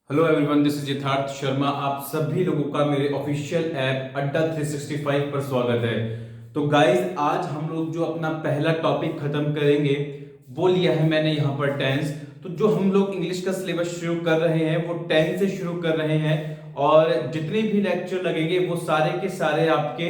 Hello everyone, this is यथार्थ शर्मा। आप सभी लोगों का मेरे ऑफिशियल ऐप अड्डा 365 पर स्वागत है। तो गाइस, आज हम लोग जो अपना पहला टॉपिक खत्म करेंगे वो लिया है मैंने यहाँ पर टेंस। तो जो हम लोग इंग्लिश का सिलेबस शुरू कर रहे हैं वो टेंस से शुरू कर रहे हैं, और जितने भी लेक्चर लगेंगे वो सारे के सारे आपके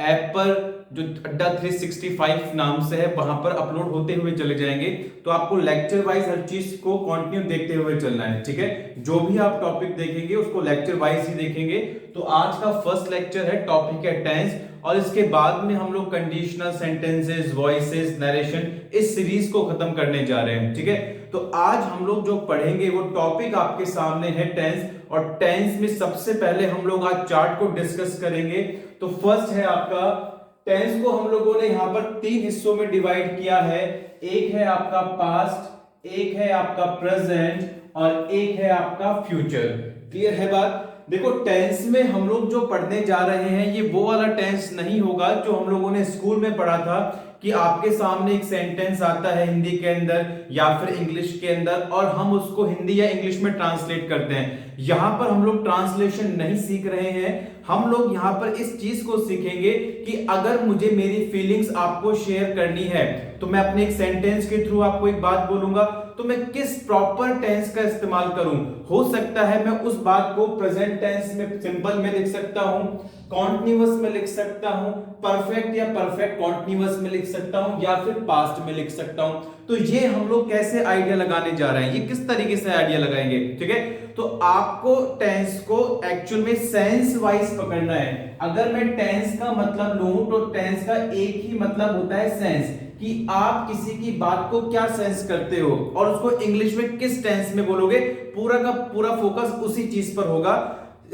ऐप पर जो अड्डा 365 नाम से है वहां पर अपलोड होते हुए चले जाएंगे। तो आपको लेक्चर वाइज हर चीज को कंटिन्यू देखते हुए चलना है, ठीक है। जो भी आप टॉपिक देखेंगे उसको लेक्चर वाइज ही देखेंगे। तो आज का फर्स्ट लेक्चर है, टॉपिक है टेंस, और इसके बाद में हम लोग कंडीशनल सेंटेंसेस, वॉइसेस, नरेशन, इस सीरीज को खत्म करने जा रहे हैं, ठीक है। तो आज हम लोग जो पढ़ेंगे वो टॉपिक आपके सामने है टेंस, और टेंस में सबसे पहले हम लोग आज चार्ट को डिस्कस करेंगे। तो फर्स्ट है आपका टेंस को हम लोगों ने यहां पर तीन हिस्सों में डिवाइड किया है। एक है आपका पास्ट, एक है आपका प्रेजेंट, और एक है आपका फ्यूचर। क्लियर है बात? देखो, टेंस में हम लोग जो पढ़ने जा रहे हैं ये वो वाला टेंस नहीं होगा जो हम लोगों ने स्कूल में पढ़ा था, कि आपके सामने एक सेंटेंस आता है हिंदी के अंदर या फिर इंग्लिश के अंदर और हम उसको हिंदी या इंग्लिश में ट्रांसलेट करते हैं। यहां पर हम लोग ट्रांसलेशन नहीं सीख रहे हैं। हम लोग यहां पर इस चीज को सीखेंगे कि अगर मुझे मेरी फीलिंग्स आपको शेयर करनी है तो मैं अपने एक सेंटेंस के थ्रू आपको एक बात बोलूंगा, तो मैं किस प्रॉपर टेंस का इस्तेमाल करूं। हो सकता है मैं उस बात को प्रेजेंट टेंस में सिंपल में लिख सकता हूं, कॉन्टिन्यूअस में लिख सकता हूं, परफेक्ट या परफेक्ट कॉन्टिन्यूअस में लिख सकता हूं, या फिर पास्ट में लिख सकता हूं। तो ये हम लोग कैसे आइडिया लगाने जा रहे हैं, ये किस तरीके से आइडिया लगाएंगे, ठीक है। तो आपको टेंस को एक्चुअल में सेंस वाइज पकड़ना है। अगर मैं टेंस का मतलब लूं तो टेंस का एक ही मतलब होता है सेंस, कि आप किसी की बात को क्या सेंस करते हो और उसको इंग्लिश में किस टेंस में बोलोगे। पूरा का पूरा फोकस उसी चीज पर होगा।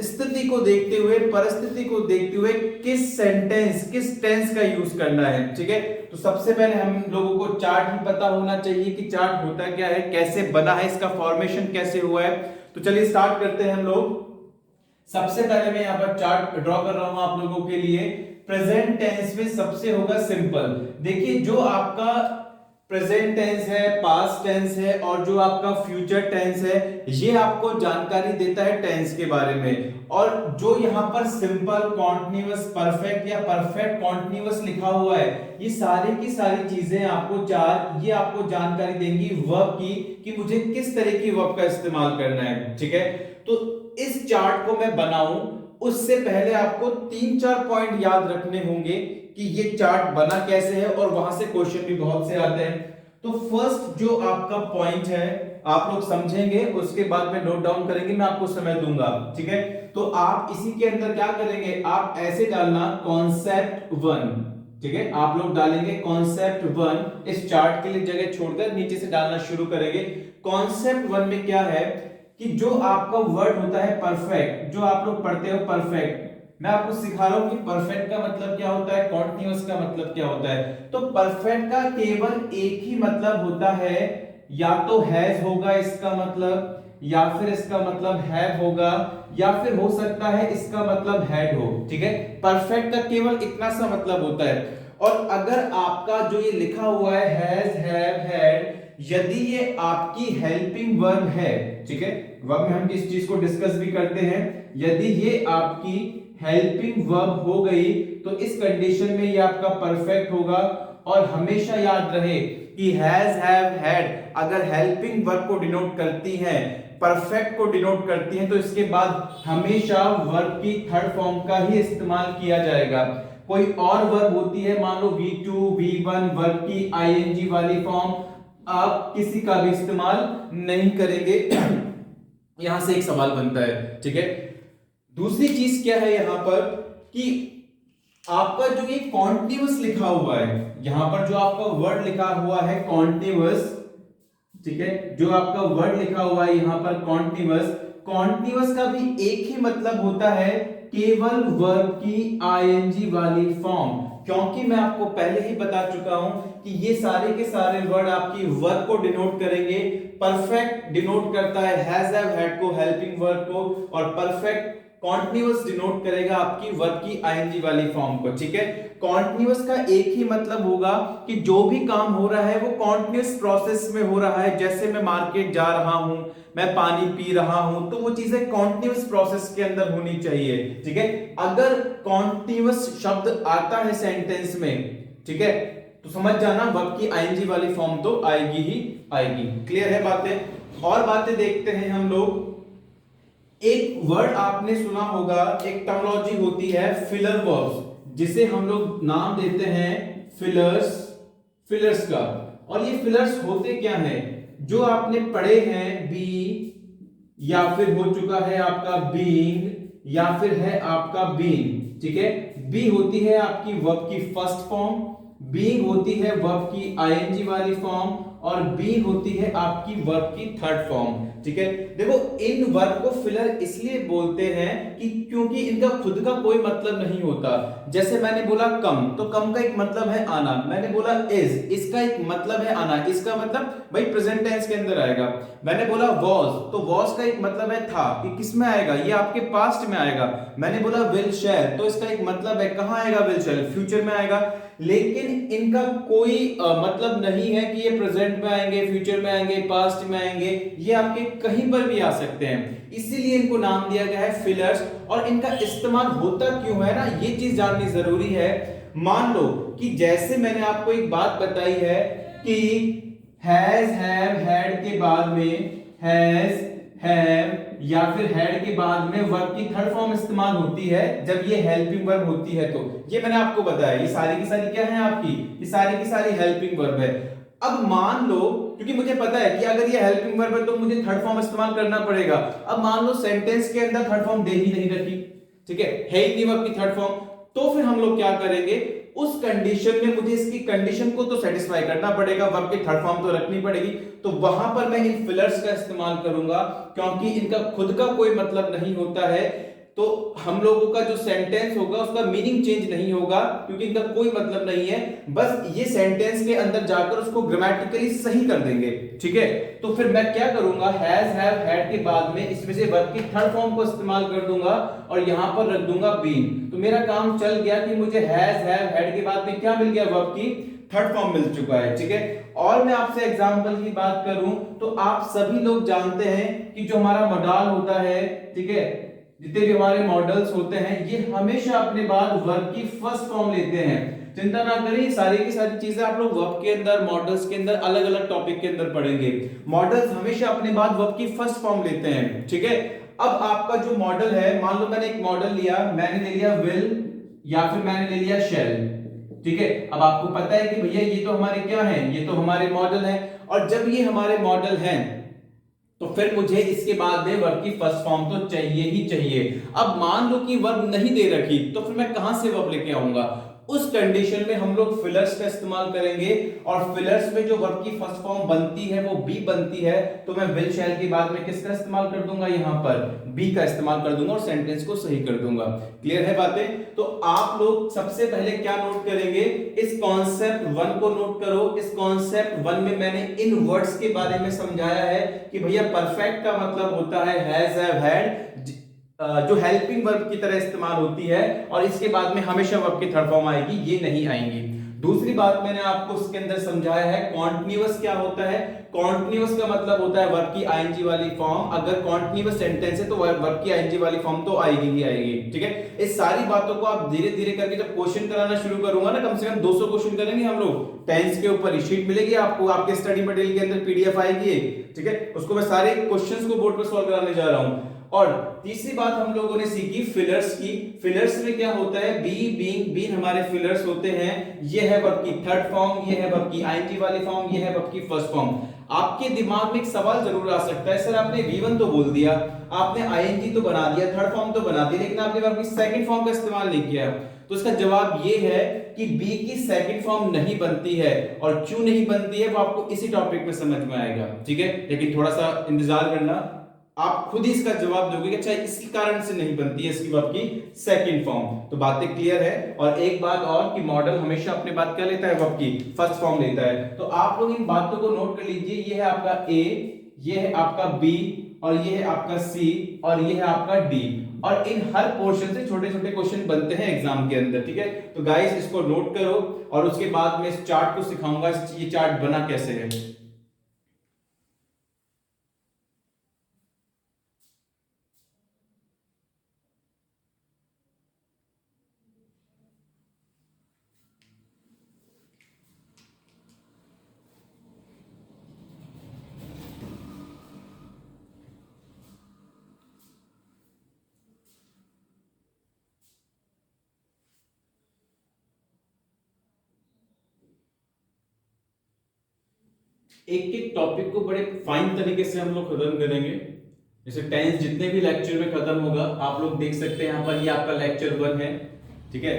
स्थिति को देखते हुए, परिस्थिति को देखते हुए किस सेंटेंस, किस टेंस का यूज करना है, ठीक है। तो सबसे पहले हम लोगों को चार्ट ही पता होना चाहिए कि चार्ट होता क्या है, कैसे बना है, इसका फॉर्मेशन कैसे हुआ है। तो चलिए स्टार्ट करते हैं हम लोग। सबसे पहले मैं यहां पर चार्ट ड्रॉ कर रहा हूं आप लोगों के लिए। प्रेजेंट टेंस में सबसे होगा सिंपल। देखिए, जो आपका प्रेजेंट टेंस है, पास्ट टेंस है, और जो आपका फ्यूचर टेंस है, ये आपको जानकारी देता है टेंस के बारे में। और जो यहाँ पर सिंपल, कॉन्टिन्यूअस, परफेक्ट या परफेक्ट कॉन्टिन्यूअस लिखा हुआ है, ये सारी की सारी चीजें आपको ये आपको जानकारी देंगी वर्ब की, कि मुझे किस तरह की वर्ब का इस्तेमाल करना है, ठीक है। तो इस चार्ट को मैं बनाऊं उससे पहले आपको 3-4 पॉइंट याद रखने होंगे कि ये चार्ट बना कैसे है, और वहां से क्वेश्चन भी बहुत से आते हैं। तो फर्स्ट जो आपका पॉइंट है आप लोग समझेंगे, उसके बाद में नोट डाउन करेंगे, मैं आपको समय दूंगा, ठीक है। तो आप इसी के अंदर क्या करेंगे, आप ऐसे डालना कॉन्सेप्ट 1, ठीक है। आप लोग डालेंगे कॉन्सेप्ट 1, इस चार्ट के लिए जगह छोड़कर नीचे से डालना शुरू करेंगे। कॉन्सेप्ट 1 में क्या है कि जो आपका वर्ड होता है परफेक्ट, जो आप लोग पढ़ते हो परफेक्ट, मैं आपको सिखा रहा हूं कि परफेक्ट का मतलब क्या होता है, कॉन्टिन्यूअस का मतलब क्या होता है। तो परफेक्ट का केवल एक ही मतलब होता है, या तो हैज होगा इसका मतलब, या फिर इसका मतलब हैव होगा, या फिर हो सकता है इसका मतलब हैड हो, ठीक है। परफेक्ट का केवल इतना सा मतलब होता है। और अगर आपका जो ये लिखा हुआ है हैज, हैव, हैड, यदि ये आपकी हेल्पिंग वर्ब है, ठीक है, वर्ब में हम इस चीज को डिस्कस भी करते हैं, यदि ये आपकी हेल्पिंग वर्ब हो गई तो इस कंडीशन में ये आपका परफेक्ट होगा। और हमेशा याद रहे कि हैज, हैव, हैड अगर हेल्पिंग वर्ब को डिनोट करती हैं, परफेक्ट को डिनोट करती हैं, तो इसके बाद हमेशा वर्ब की थर्ड फॉर्म का ही इस्तेमाल किया जाएगा। कोई और वर्ब होती है, मान लो V2, V1, वर्ब की ing वाली फॉर्म, आप किसी का भी इस्तेमाल नहीं करेंगे। यहां से एक सवाल बनता है, ठीक है। दूसरी चीज क्या है यहां पर, कि आपका जो ये कॉन्टिन्यूअस लिखा हुआ है, यहां पर जो आपका वर्ड लिखा हुआ है कॉन्टिन्यूअस, ठीक है, जो आपका वर्ड लिखा हुआ है यहां पर कॉन्टिन्यूअस, कॉन्टिन्यूअस का भी एक ही मतलब होता है, केवल वर्ब की ing वाली फॉर्म। क्योंकि मैं आपको पहले ही बता चुका हूं कि ये सारे के सारे वर्ड आपकी वर्ब को डिनोट करेंगे। परफेक्ट डिनोट करता है हैज, हैव, हैड को, हेल्पिंग वर्ब को, और परफेक्ट कॉन्टिन्यूअस डिनोट करेगा आपकी वर्ब की आईएनजी वाली फॉर्म को, ठीक है। कॉन्टिन्यूअस का एक ही मतलब होगा कि जो भी काम हो रहा है वो कॉन्टिन्यूअस प्रोसेस में हो रहा है। जैसे मैं मार्केट जा रहा हूं, मैं पानी पी रहा हूं, तो वो चीजें कॉन्टिन्यूअस प्रोसेस के अंदर होनी चाहिए, ठीक है। अगर कॉन्टिन्यूअस शब्द आता है सेंटेंस में, ठीक है, तो समझ जाना वर्ब की आईएनजी वाली फॉर्म तो आएगी ही आएगी। क्लियर है बातें? और बातें देखते हैं हम लोग। एक वर्ड आपने सुना होगा, एक टर्मिनोलॉजी होती है फिलर वर्ब्स, जिसे हम लोग नाम देते हैं फिलर्स, फिलर्स का। और ये फिलर्स होते क्या हैं? जो आपने पढ़े हैं बी, या फिर हो चुका है आपका बीइंग, या फिर है आपका बीइंग, ठीक है। बी होती है आपकी वर्ब की फर्स्ट फॉर्म, बीइंग होती है वर्ब की आईएनजी वाली फॉर्म, और बी होती है आपकी वर्ब की थर्ड फॉर्म, ठीक है। देखो इन वर्ब को फिलर इसलिए बोलते हैं कि क्योंकि इनका खुद का कोई मतलब नहीं होता। जैसे मैंने बोला कम, तो कम का एक मतलब है आना। मैंने बोला इज, इसका एक मतलब है आना, इसका मतलब भाई प्रेजेंट टेंस के अंदर आएगा। मैंने बोला वॉज, तो वॉज का एक मतलब है था, कि किस में आएगा? ये आपके पास्ट में आएगा। मैंने बोला विल शेयर, तो इसका एक मतलब है कहां आएगा? विल शेयर, फ्यूचर में आएगा। लेकिन इनका कोई मतलब नहीं है कि ये प्रेजेंट में आएंगे, फ्यूचर में आएंगे, पास्ट में आएंगे, ये आपके कहीं पर भी आ सकते हैं। इसीलिए इनको नाम दिया गया है फिलर्स। और इनका इस्तेमाल होता क्यों है ना, ये चीज जाननी जरूरी है। मान लो कि जैसे मैंने आपको एक बात बताई है कि हैज, हैव, हैड के बाद में हैज, हैव या फिर हैड के बाद में वर्ब की थर्ड फॉर्म इस्तेमाल होती है जब ये हेल्पिंग वर्ब होती है। तो ये मैंने आपको बताया, ये सारी की सारी क्या है आपकी? ये सारी की सारी हेल्पिंग वर्ब है। अब मान लो, क्योंकि मुझे पता है कि अगर ये हेल्पिंग वर्ब है तो मुझे थर्ड फॉर्म इस्तेमाल करना पड़ेगा। अब मान लो सेंटेंस के अंदर थर्ड फॉर्म दे ही नहीं रखी, ठीक है ही नहीं वर्ब की थर्ड फॉर्म, तो फिर हम लोग क्या करेंगे? उस कंडीशन में मुझे इसकी कंडीशन को तो सेटिस्फाई करना पड़ेगा, वर्ब की थर्ड फॉर्म तो रखनी पड़ेगी। तो वहां पर मैं इन फिलर्स का इस्तेमाल करूंगा, क्योंकि इनका खुद का कोई मतलब नहीं होता है। तो हम लोगों का जो सेंटेंस होगा उसका मीनिंग चेंज नहीं होगा, क्योंकि इनका कोई मतलब नहीं है। बस ये सेंटेंस के अंदर जाकर उसको ग्रामेटिकली सही कर देंगे, ठीक है। तो फिर मैं क्या करूंगा? हैज, हैव, हैड के बाद में इसमें से वर्ब की थर्ड फॉर्म को इस्तेमाल कर दूंगा और यहां पर रख दूंगा बीन। तो मेरा काम चल गया कि मुझे हैज, हैव, हैड के बाद में क्या मिल गया? वर्ब की थर्ड फॉर्म मिल चुका है, ठीक है। और मैं आपसे एग्जांपल की बात करूं तो आप सभी लोग जानते हैं कि जो हमारा मॉडल होता है, ठीक है, जितने भी हमारे मॉडल्स होते हैं ये हमेशा अपने बाद वर्ब की फर्स्ट फॉर्म लेते हैं। चिंता ना करें, सारी की सारी चीजें आप लोग वर्ब के अंदर, मॉडल्स के अंदर अलग अलग टॉपिक के अंदर पढ़ेंगे। मॉडल्स हमेशा अपने बाद वर्ब की फर्स्ट फॉर्म लेते हैं, ठीक है। अब आपका जो मॉडल है, मान लो मैंने एक मॉडल लिया, मैंने ले लिया विल या फिर मैंने ले लिया शैल, ठीक है। अब आपको पता है कि भैया ये तो हमारे क्या है? ये तो हमारे मॉडल हैं। और जब ये हमारे मॉडल हैं तो फिर मुझे इसके बाद में वर्ब की फर्स्ट फॉर्म तो चाहिए ही चाहिए। अब मान लो कि वर्ब नहीं दे रखी, तो फिर मैं कहां से वर्ब लेके आऊंगा? उस कंडीशन में हम लोग फिलर्स का इस्तेमाल करेंगे। और फिलर्स में जो वर्ब की फर्स्ट फॉर्म बनती है वो बी बनती है, तो मैं विल शैल के बाद में किसका इस्तेमाल कर दूंगा? यहां पर बी का इस्तेमाल कर दूंगा और सेंटेंस को सही कर दूंगा। क्लियर है बातें? तो आप लोग सबसे पहले क्या नोट करेंगे? इस कॉन्सेप्ट 1 को नोट करो। इस कॉन्सेप्ट 1 में मैंने इन वर्ड्स के बारे में समझाया है कि भैया परफेक्ट का मतलब होता है हैज, हैव, हैड, जो हेल्पिंग वर्ब की तरह इस्तेमाल होती है, और इसके बाद में हमेशा वर्ब की थर्ड फॉर्म आएगी, ये नहीं आएंगी। दूसरी बात मैंने आपको उसके अंदर समझाया है कॉन्टिन्यूअस क्या होता है। कॉन्टिन्यूअस का मतलब होता है वर्ब की आईएनजी वाली फॉर्म। अगर कॉन्टिन्यूअस सेंटेंस है तो वर्ब की आईएनजी वाली फॉर्म तो आएगी ही आएगी, ठीक है। इस सारी बातों को आप धीरे धीरे करके जब क्वेश्चन कराना शुरू करूंगा ना, कम से कम 200 क्वेश्चन करेंगे हम लोग टेंस के ऊपर। शीट मिलेगी आपको, आपके स्टडी मटेरियल के अंदर पीडीएफ आएगी, ठीक है। उसको मैं सारे क्वेश्चंस को बोर्ड पर सॉल्व कराने जा रहा हूं। और तीसरी बात हम लोगों ने सीखी फिलर्स की। फिलर्स में क्या होता है? बी, बीइंग, बीन हमारे फिलर्स होते हैं। ये है वर्ब की थर्ड फॉर्म, ये है वर्ब की आईएनजी वाली फॉर्म, ये है वर्ब की फर्स्ट फॉर्म। आपके दिमाग में एक सवाल जरूर आ सकता है, सर आपने V1 तो बोल दिया, आपने आईएनजी तो बना दिया, थर्ड फॉर्म तो बना दी, लेकिन आपने वर्ब की सेकंड फॉर्म का इस्तेमाल नहीं किया। तो इसका जवाब ये है कि बी की सेकंड फॉर्म नहीं बनती है, और क्यों नहीं बनती है वो आपको इसी टॉपिक में समझ में आएगा, ठीक है। लेकिन थोड़ा सा इंतजार करना, आप खुद ही इसका जवाब दोगे कि अच्छा इसी कारण से नहीं बनती है इसकी वर्ब की सेकंड फॉर्म। तो बातें क्लियर है। और एक बात और कि मॉडल हमेशा अपने बात क्या लेता है? वर्ब की फर्स्ट फॉर्म लेता है। तो आप लोग इन बातों को नोट कर लीजिए। ये है आपका ए, ये है आपका बी, और ये है आपका सी, और ये है आपका डी। और इन हर पोर्शन से छोटे छोटे क्वेश्चन बनते हैं एग्जाम के अंदर, ठीक है। तो गाइस इसको नोट करो और उसके बाद मैं इस चार्ट को सिखाऊंगा, ये चार्ट बना कैसे है। एक एक टॉपिक को बड़े फाइन तरीके से हम लोग खत्म करेंगे। जैसे टेंस जितने भी लेक्चर में खत्म होगा, आप लोग देख सकते हैं यहाँ पर, ये आपका लेक्चर 1 है, ठीक है।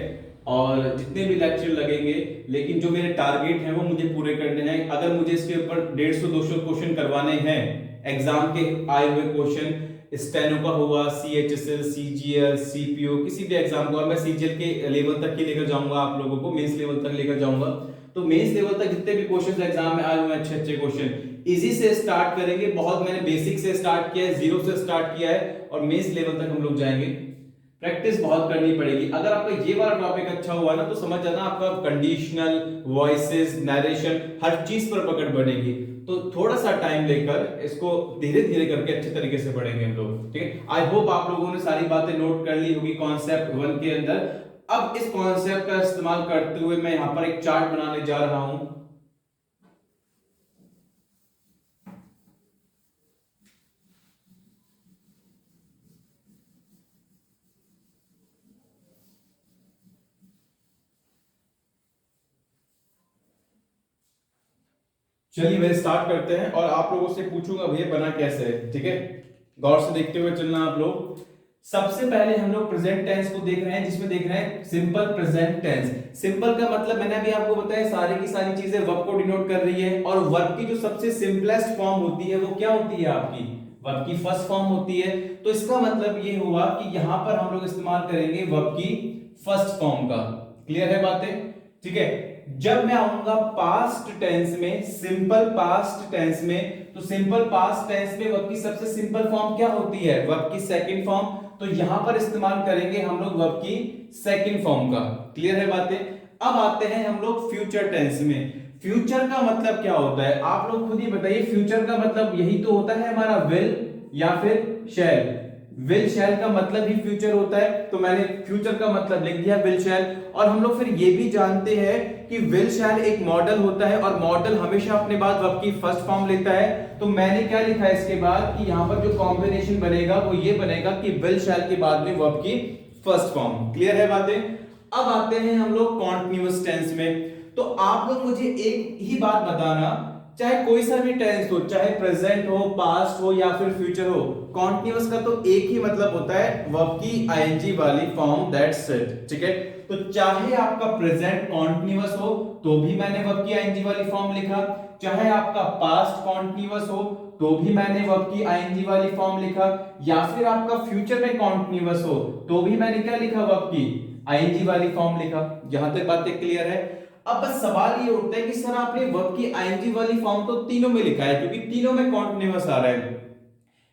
और जितने भी लेक्चर लगेंगे, लेकिन जो मेरे टारगेट हैं वो मुझे पूरे करने हैं। अगर मुझे इसके ऊपर 150-200 क्वेश्चन करवाने हैं, एग्जाम के आए हुए क्वेश्चन, स्टेनो का हुआ, CHSL, CGL, CPO, किसी भी एग्जाम को, मैं CGL के लेवल तक ही लेकर जाऊंगा, आप लोगों को मेंस लेवल तक लेकर जाऊंगा। तो मेंस लेवल तक जितने भी क्वेश्चन एग्जाम में आए हुए हैं, अच्छे अच्छे क्वेश्चन, इजी से स्टार्ट करेंगे। बहुत मैंने बेसिक से स्टार्ट किया है, जीरो से स्टार्ट किया है, और मेंस लेवल तक हम लोग जाएंगे। प्रैक्टिस बहुत करनी पड़ेगी। अगर आपका ये वाला टॉपिक अच्छा हुआ ना, तो समझ जाना आपका कंडीशनल, वॉइसेस, नरेशन, हर चीज पर पकड़ बनेगी। तो थोड़ा सा टाइम लेकर इसको धीरे धीरे करके अच्छे तरीके से पढ़ेंगे हम लोग, ठीक है। आई होप आप लोगों ने सारी बातें नोट कर ली होगी कॉन्सेप्ट 1 के अंदर। अब इस कॉन्सेप्ट का इस्तेमाल करते हुए मैं यहां पर एक चार्ट बनाने जा रहा हूं। चलिए मैं स्टार्ट करते हैं और आप लोगों से पूछूंगा भैया बना कैसे है, ठीक है। गौर से देखते हुए चलना आप लोग। सबसे पहले हम लोग प्रेजेंट टेंस को देख रहे हैं, जिसमें देख रहे हैं सिंपल प्रेजेंट टेंस। सिंपल का मतलब मैंने अभी आपको बताया, सारी की सारी चीजें वर्ब को डिनोट कर रही है। और वर्ब की जो सबसे सिंपलेस्ट फॉर्म होती है वो क्या होती है आपकी, वर्ब की फर्स्ट फॉर्म होती है। तो इसका मतलब ये हुआ कि यहां पर हम लोग इस्तेमाल करेंगे वर्ब की फर्स्ट फॉर्म का। क्लियर है बातें, ठीक है। जब मैं आऊंगा पास्ट टेंस में, सिंपल पास्ट टेंस में, तो सिंपल पास्ट टेंस में वर्ब की सबसे सिंपल फॉर्म क्या होती है, वर्ब की सेकंड फॉर्म। तो यहां पर इस्तेमाल करेंगे हम लोग वर्ब की सेकंड फॉर्म का। क्लियर है बातें। अब आते हैं हम लोग फ्यूचर टेंस में। फ्यूचर का मतलब क्या होता है, आप लोग खुद ही बताइए। फ्यूचर का मतलब यही तो होता है हमारा विल या फिर शैल। विल शैल का मतलब ही फ्यूचर होता है। तो मैंने फ्यूचर का मतलब लिख दिया विल शैल। और हम लोग फिर ये भी जानते हैं कि विल शैल एक मॉडल होता है, और मॉडल हमेशा अपने बाद वर्ब की फर्स्ट फॉर्म लेता है। तो मैंने क्या लिखा है इसके बाद कि यहां पर जो कॉम्बिनेशन बनेगा वो ये बनेगा कि विल शैल के बाद में वर्ब की फर्स्ट फॉर्म। क्लियर है बातें। अब आते हैं हम लोग कॉन्टिन्यूअस टेंस में। तो आप लोग मुझे एक ही बात बताना, चाहे कोई सा भी टेंस हो, चाहे प्रेजेंट हो, पास्ट हो या फिर फ्यूचर हो, कॉन्टिन्यूअस का तो एक ही मतलब होता है, वर्ब की आईएनजी वाली फॉर्म, दैट्स इट, ठीक है। तो चाहे आपका प्रेजेंट कॉन्टिन्यूअस हो तो भी मैंने वर्ब की आईएनजी वाली फॉर्म लिखा, चाहे आपका पास्ट कॉन्टिन्यूअस हो तो भी मैंने वर्ब की आईएनजी वाली फॉर्म लिखा, या फिर आपका फ्यूचर में कॉन्टिन्यूअस हो तो भी मैंने क्या लिखा, वर्ब की आईएनजी वाली फॉर्म लिखा। यहां तक बातें क्लियर है। अब बस सवाल ये उठता है कि सर आपने वर्ब की आईएनजी वाली फॉर्म तो तीनों में लिखा है, क्योंकि तीनों में कॉन्टिन्यूअस आ रहा है,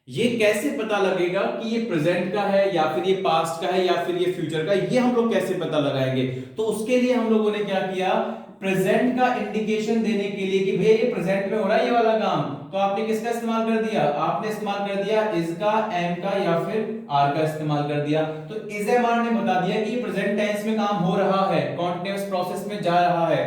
ये कैसे पता लगेगा कि ये प्रेजेंट का है या फिर ये पास्ट का है या फिर ये फ्यूचर का, ये हम लोग कैसे पता लगाएंगे। तो उसके लिए हम लोगों ने क्या किया, प्रेजेंट का इंडिकेशन देने के लिए कि भैया ये प्रेजेंट में हो रहा है ये वाला काम, तो आपने किसका इस्तेमाल कर दिया, आपने इस्तेमाल कर दिया इज का, एम का या फिर आर का इस्तेमाल कर दिया। तो इज एम आर ने बता दिया कि ये प्रेजेंट टेंस में काम हो रहा है, कॉन्टिन्यूअस प्रोसेस में जा रहा है।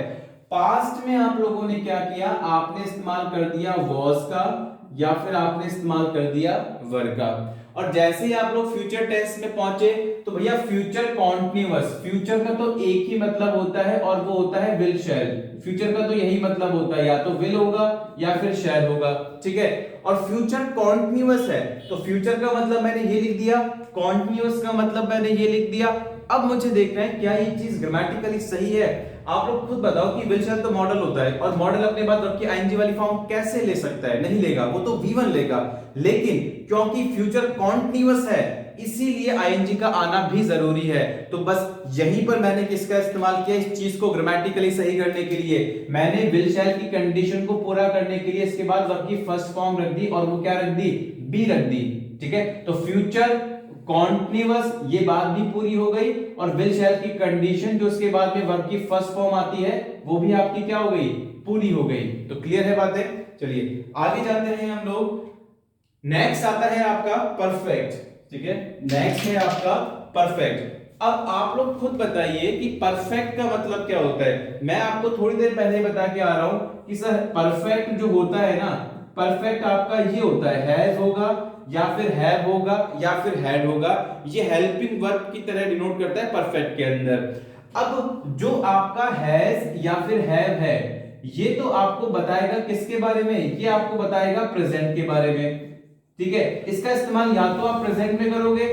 पास्ट में आप लोगों ने क्या किया, आपने इस्तेमाल कर दिया वॉज का या फिर आपने इस्तेमाल कर दिया वर का। और जैसे ही आप लोग फ्यूचर टेंस में पहुंचे तो भैया फ्यूचर कॉन्टिन्यूअस, फ्यूचर का तो एक ही मतलब होता है और वो होता है विल शैल। फ्यूचर का तो यही मतलब होता है, या तो विल होगा या फिर शैल होगा, ठीक है। और फ्यूचर कॉन्टिन्यूअस है तो फ्यूचर का मतलब मैंने ये लिख दिया, कॉन्टिन्यूअस का मतलब मैंने ये लिख दिया। अब मुझे देखना है क्या ये चीज ग्रामेटिकली सही है। आप लोग खुद बताओ कि विल शैल तो मॉडल होता है, और मॉडल अपने बाद वर्ब की आईएनजी वाली फॉर्म कैसे ले सकता है, नहीं लेगा, वो तो V1 लेगा। लेकिन क्योंकि फ्यूचर कॉन्टिन्यूअस है इसीलिए आईएनजी का आना भी जरूरी है। तो बस यहीं पर मैंने किसका इस्तेमाल किया, इस चीज को ग्रामेटिकली सही करने के लिए मैंने विल शैल की कंडीशन को पूरा करने के लिए इसके बाद वर्ब की फर्स्ट फॉर्म रख दी, और वो क्या रख दी, बी रख दी, ठीक है। तो फ्यूचर कॉन्टिन्यूअस, ये बात भी पूरी हो गई, और विल शैल की कंडीशन जो उसके बाद में वर्ब की फर्स्ट फॉर्म आती है वो भी आपकी क्या हो गई, पूरी हो गई। तो क्लियर है बातें। चलिए आगे जाते हैं हम लोग। नेक्स्ट आता है आपका परफेक्ट, ठीक है, नेक्स्ट है आपका परफेक्ट। अब आप लोग खुद बताइए कि परफेक्ट का मतलब क्या होता है। मैं आपको थोड़ी देर पहले बता के आ रहा हूं कि सर परफेक्ट जो होता है ना, परफेक्ट आपका ये होता है हैज होगा या फिर हैव होगा या फिर हैड होगा, ये हेल्पिंग वर्ब की तरह डिनोट करता है परफेक्ट के अंदर। अब जो आपका हैज या फिर हैव है, ये तो आपको बताएगा किसके बारे में, ये आपको बताएगा प्रेजेंट के बारे में, ठीक है। इसका इस्तेमाल या तो आप प्रेजेंट में करोगे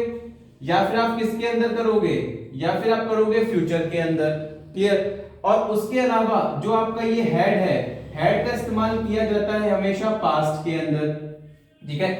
या फिर आप किसके अंदर करोगे, या फिर आप करोगे फ्यूचर के अंदर, क्लियर। और उसके अलावा जो आपका ये हेड है, हेड का इस्तेमाल किया जाता है हमेशा पास्ट के अंदर, ठीक है।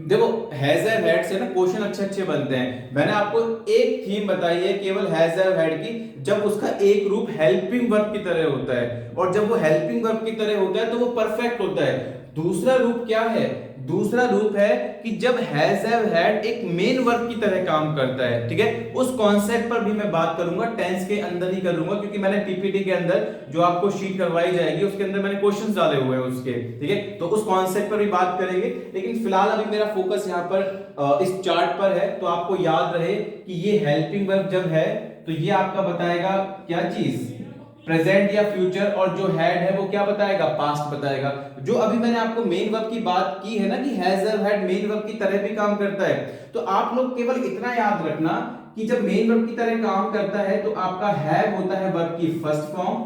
देखो हैज हैव हैड से ना क्वेश्चन अच्छे अच्छे बनते हैं। मैंने आपको एक थीम बताई है केवल हैज हैव हैड की, जब उसका एक रूप हेल्पिंग वर्ब की तरह होता है, और जब वो हेल्पिंग वर्ब की तरह होता है तो वो परफेक्ट होता है। दूसरा रूप क्या है, दूसरा रूप है कि जब हैज हैव हैड एक मेन वर्ब की तरह काम करता है, ठीक है। उस कॉन्सेप्ट पर भी मैं बात करूंगा, टेंस के अंदर ही करूंगा, क्योंकि मैंने पीपीटी के अंदर जो आपको शीट करवाई जाएगी उसके अंदर मैंने क्वेश्चंस डाले हुए हैं उसके, ठीक है। तो उस कॉन्सेप्ट पर भी बात करेंगे, लेकिन फिलहाल अभी मेरा फोकस यहाँ पर इस चार्ट पर है। तो आपको याद रहे कि ये हेल्पिंग वर्ब जब है तो ये आपका बताएगा क्या चीज, प्रेजेंट या फ्यूचर, और जो हैड है वो क्या बताएगा, पास्ट बताएगा। जो अभी मैंने आपको मेन वर्ब की बात की है ना कि has have had main verb की तरह भी काम करता है, तो आप लोग केवल इतना याद रखना कि जब मेन वर्ब की तरह काम करता है तो आपका हैव होता है वर्ब की फर्स्ट फॉर्म,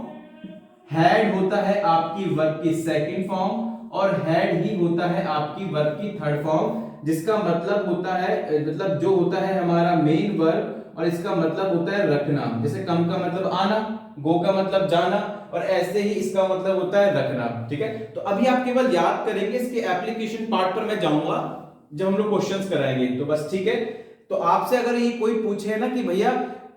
हैड होता है आपकी वर्ब की सेकंड फॉर्म, और हैड ही होता है आपकी वर्ब की थर्ड फॉर्म, जिसका मतलब होता है, मतलब जो होता है हमारा मेन वर्ब, और इसका मतलब होता है रखना। जैसे कम का मतलब आना, गो का मतलब जाना, और ऐसे ही इसका मतलब होता है रखना, ठीक है। तो अभी आप केवल याद करेंगे, इसके एप्लीकेशन पार्ट पर मैं जाऊंगा जब हम लोग क्वेश्चंस कराएंगे, तो बस ठीक है। तो आपसे अगर ये कोई पूछे ना कि भैया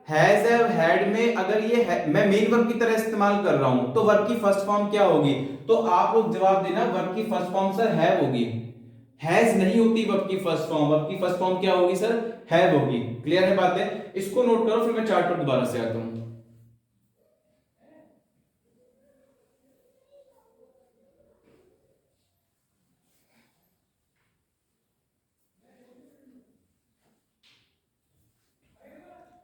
हैज हैव हैड में अगर ये मैं मेन वर्ब की तरह इस्तेमाल कर रहा हूं तो वर्ब की फर्स्ट फॉर्म क्या होगी, तो आप लोग जवाब देना वर्ब की फर्स्ट फॉर्म सर हैव होगी। हैज नहीं होती वर्ब की फर्स्ट फॉर्म, वर्ब की फर्स्ट फॉर्म क्या होगी सर, हैव होगी। क्लियर है बातें, इसको नोट करो, फिर मैं चार्ट पर दोबारा से आता हूं।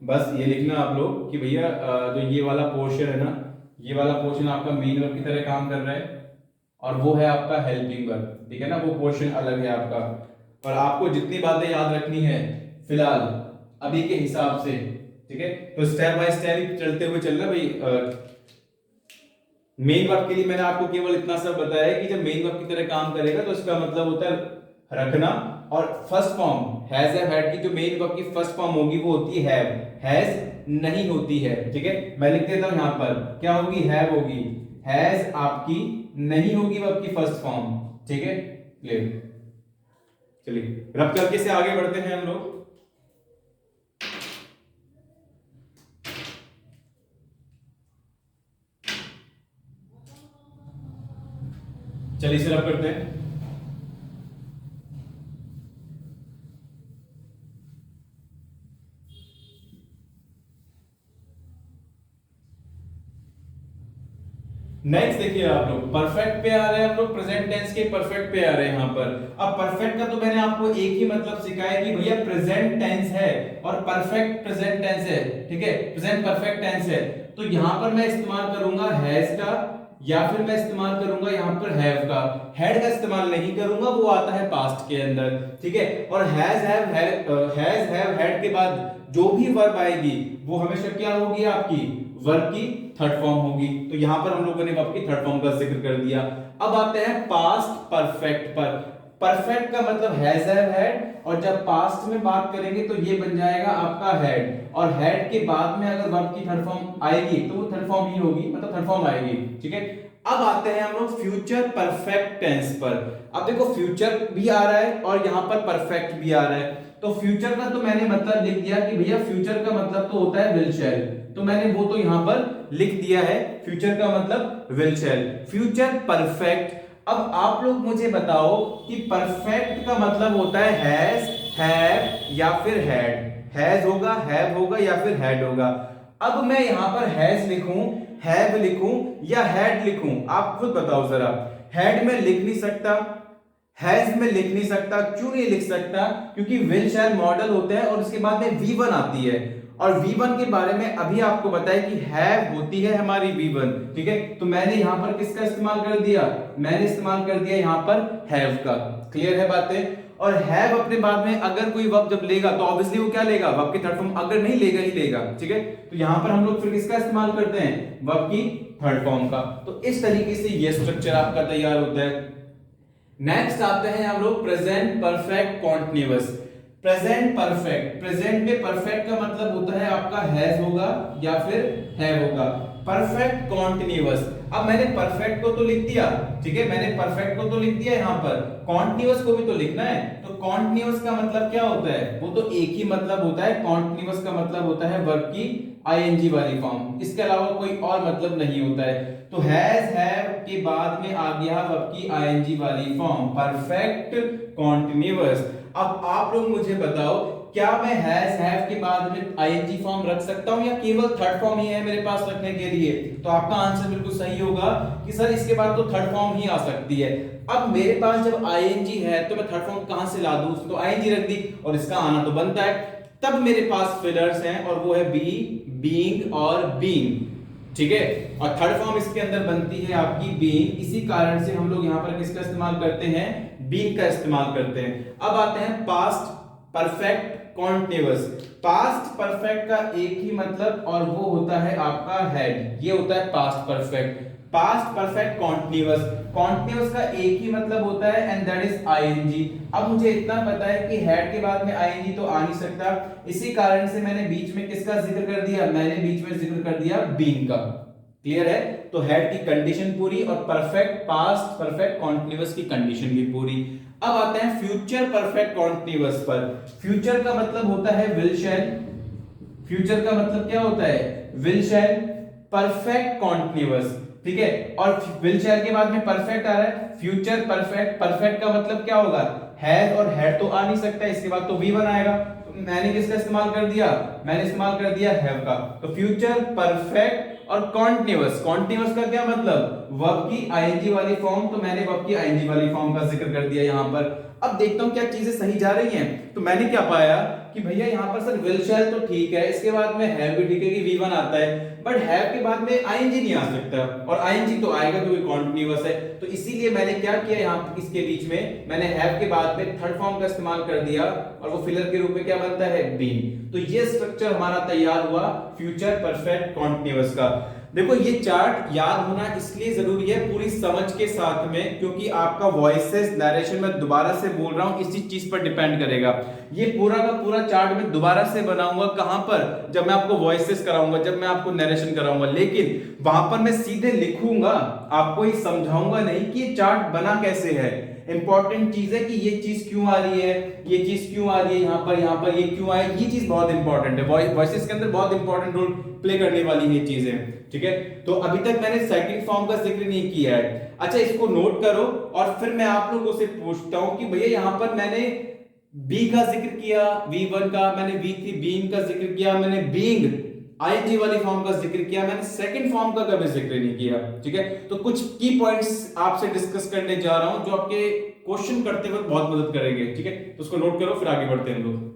बस ये लिखना आप लोग कि भैया जो ये वाला पोर्शन है ना, ये वाला पोर्शन आपका मेन वर्ब की तरह काम कर रहा है, और वो है आपका हेल्पिंग वर्ब, ठीक है ना, वो पोर्शन अलग है आपका। और आपको जितनी बातें याद रखनी है फिलहाल अभी के हिसाब से, ठीक है, तो स्टेप बाय स्टेप चलते हुए चलना भाई। मेन वर्ब के लिए मैंने आपको केवल इतना सब बताया है कि जब मेन वर्ब की तरह काम करेगा तो इसका मतलब होता है रखना, और first form has have had की जो मेन वर्ब की फर्स्ट फॉर्म होगी वो होती है हैव, हैज नहीं होती है, ठीक है। मैं लिख देता हूं यहां पर क्या होगी, हैव होगी, हैज आपकी नहीं होगी वर्ब की फर्स्ट फॉर्म, ठीक है, क्लियर। चलिए रब करके से आगे बढ़ते हैं हम लोग। चलिए इसे रब करते हैं। नेक्स्ट देखिए आप लोग परफेक्ट पे आ रहे हैं, हम लोग प्रेजेंट टेंस के परफेक्ट पे आ रहे हैं यहां पर। अब परफेक्ट का तो मैंने आपको एक ही मतलब सिखाया कि भैया प्रेजेंट टेंस है और परफेक्ट प्रेजेंट टेंस है, ठीक है, प्रेजेंट परफेक्ट टेंस है। तो यहां पर मैं इस्तेमाल करूंगा हैज का, या फिर मैं इस्तेमाल करूंगा यहां पर हैव का। हैड का इस्तेमाल नहीं करूंगा, वो आता है पास्ट के अंदर, ठीक है। और हैज हैव हैड के बाद जो भी वर्ब आएगी वो हमेशा क्या होगी, आपकी वर्ब की थर्ड फॉर्म होगी। तो यहां पर हम लोगों ने वर्ब की थर्ड फॉर्म का जिक्र कर दिया। अब आते हैं पास्ट परफेक्ट पर। परफेक्ट का मतलब हैज हैव हैड, और जब पास्ट में बात करेंगे तो ये बन जाएगा आपका हैड, और हैड के बाद में अगर वर्ब की थर्ड फॉर्म आएगी तो वो थर्ड फॉर्म ही होगी, मतलब थर्ड फॉर्म आएगी, ठीक है। अब आते हैं हम लोग फ्यूचर परफेक्ट टेंस पर। अब देखो फ्यूचर भी आ रहा है और यहां पर परफेक्ट भी आ रहा है। तो फ्यूचर का तो मैंने मतलब लिख दिया कि भैया फ्यूचर का मतलब तो होता है विल शैल, तो मैंने वो तो यहां पर लिख दिया है, फ्यूचर का मतलब विल शैल, फ्यूचर परफेक्ट। अब आप लोग मुझे बताओ कि परफेक्ट का मतलब होता है हैज, हैव या फिर हैड, हैज होगा, हैव होगा या फिर हैड होगा। अब मैं यहां पर हैज लिखूं, हैव लिखूं या हैड लिखूं, आप खुद बताओ जरा। हैड में लिख नहीं सकता, हैज में लिख नहीं सकता। क्यों नहीं लिख सकता? क्योंकि विल शैल मॉडल होता है और उसके बाद में V1 आती है, और V1 के बारे में अभी आपको बताया कि हैव होती है हमारी V1, ठीक है। तो मैंने यहां पर किसका इस्तेमाल कर दिया? मैंने इस्तेमाल कर दिया यहां पर हैव का। क्लियर है बातें? और हैव अपने बाद में अगर कोई वर्ब जब लेगा तो ऑब्वियसली वो क्या लेगा? वर्ब की थर्ड फॉर्म। अगर नहीं लेगा ही लेगा, ठीक है। तो यहां पर हम लोग फिर किसका इस्तेमाल करते हैं? वर्ब की थर्ड फॉर्म का। तो इस तरीके से ये स्ट्रक्चर आपका तैयार होता है। नेक्स्ट आते हैं हम लोग present perfect continuous. Present perfect, present में परफेक्ट का मतलब होता है आपका हैज होगा या फिर हैव होगा। परफेक्ट कॉन्टिन्यूअस, अब मैंने परफेक्ट को तो लिख दिया, ठीक है, मैंने परफेक्ट को तो लिख दिया, यहां पर कॉन्टिन्यूअस को भी तो लिखना है। तो कॉन्टिन्यूअस का मतलब क्या होता है? वो तो एक ही मतलब होता है, कॉन्टिन्यूअस का मतलब होता है वर्ब की आईएनजी वाली फॉर्म, इसके अलावा कोई और मतलब नहीं होता है। तो हैज हैव के बाद में आ गया वर्ब की आईएनजी वाली फॉर्म, परफेक्ट कॉन्टिन्यूअस। अब आप लोग मुझे बताओ, क्या मैं हैज हैव के बाद में आईएनजी फॉर्म रख सकता हूं या केवल थर्ड फॉर्म ही है मेरे पास रखने के लिए? तो आपका आंसर बिल्कुल सही होगा कि सर इसके बाद तो थर्ड फॉर्म ही आ सकती है। अब मेरे पास जब आईएनजी है तो मैं थर्ड फॉर्म कहां से ला दूं? तो आईएनजी रख दी और इसका आना तो बनता है। तब मेरे पास फिलर्स हैं और वो है बी, बीइंग और बीइंग, ठीक है। और थर्ड फॉर्म इसके अंदर बनती है आपकी बीइंग। इसी कारण से हम लोग यहां पर किसका इस्तेमाल करते हैं? बीइंग का इस्तेमाल करते हैं। अब आते हैं past perfect continuous. Past perfect का एक ही मतलब और वो होता है आपका हैड, ये होता है past perfect. Past perfect continuous, continuous का एक ही मतलब होता है एंड दैट इज आईएनजी। अब मुझे इतना पता है कि हैड के बाद में आईएनजी तो आ नहीं सकता, इसी कारण से मैंने बीच में किसका जिक्र कर दिया? मैंने बीच में जिक्र कर दिया बीइंग का। क्लियर है? तो हैड की कंडीशन पूरी और परफेक्ट पास्ट परफेक्ट कॉन्टिन्यूअस की कंडीशन भी पूरी। अब आते हैं फ्यूचर परफेक्ट कॉन्टिन्यूअस पर। फ्यूचर का मतलब होता है विल शैल, फ्यूचर का मतलब क्या होता है? विल शैल परफेक्ट कॉन्टिन्यूअस, ठीक है। और विल शैल के बाद में परफेक्ट आ रहा है, फ्यूचर परफेक्ट। परफेक्ट का मतलब क्या होगा? हैज और हैड तो आ नहीं सकता, इसके बाद तो V1 आएगा। तो मैंने किसका इस्तेमाल कर दिया? मैंने इस्तेमाल कर दिया हैव का। तो फ्यूचर परफेक्ट और कॉन्टिन्यूअस, कॉन्टिन्यूअस का क्या मतलब? वर्ब की आईएनजी वाली फॉर्म। तो मैंने वर्ब की आईएनजी वाली फॉर्म का जिक्र कर दिया यहां पर। अब देखता हूं क्या चीजें सही जा रही हैं। तो मैंने क्या पाया कि भैया यहां पर सर विल शैल तो ठीक है, इसके बाद में हैव भी ठीक है कि V1 आता है, बट हैव के बाद में आईएनजी नहीं आ सकता, और आईएनजी तो आएगा क्योंकि कॉन्टिन्यूअस है। तो इसीलिए मैंने क्या किया, यहां इसके बीच में मैंने हैव के बाद में थर्ड फॉर्म का इस्तेमाल कर दिया और वो फिलर के रूप में क्या बनता है? बीइंग। तो ये स्ट्रक्चर हमारा तैयार हुआ फ्यूचर परफेक्ट कॉन्टिन्यूअस का। देखो ये चार्ट याद होना इसलिए जरूरी है पूरी समझ के साथ में, क्योंकि आपका वॉइसेस नरेशन में दोबारा से बोल रहा हूं इसी चीज पर डिपेंड करेगा। ये पूरा का पूरा चार्ट मैं दोबारा से बनाऊंगा कहां पर? जब मैं आपको वॉइसेस कराऊंगा, जब मैं आपको नरेशन कराऊंगा, लेकिन वहां पर मैं सीधे लिखूंगा, आपको ही समझाऊंगा नहीं कि ये चार्ट बना कैसे है। इंपॉर्टेंट चीज है कि ये चीज क्यों आ रही है, ये चीज क्यों आ रही है, यहाँ पर ये क्यों आया, ये चीज बहुत इंपॉर्टेंट है। वॉइसेस के अंदर बहुत इंपॉर्टेंट रोल प्ले करने वाली ये चीजें, ठीक है। तो अभी तक मैंने सेकंड फॉर्म का जिक्र नहीं किया है। अच्छा इसको नोट करो और फिर मैं आप लोगों से पूछता हूं कि भैया यहां पर मैंने बी का जिक्र किया, V1 का, मैंने V3 बीइंग का जिक्र किया, मैंने बीइंग आईएनजी वाली फॉर्म का जिक्र किया, मैंने सेकंड फॉर्म का कभी जिक्र नहीं किया, ठीक है। तो कुछ की पॉइंट्स आपसे डिस्कस करने जा रहा हूं जो आपके क्वेश्चन करते वक्त बहुत मदद करेंगे, ठीक है। तो उसको नोट करो फिर आगे बढ़ते हैं हम लोग।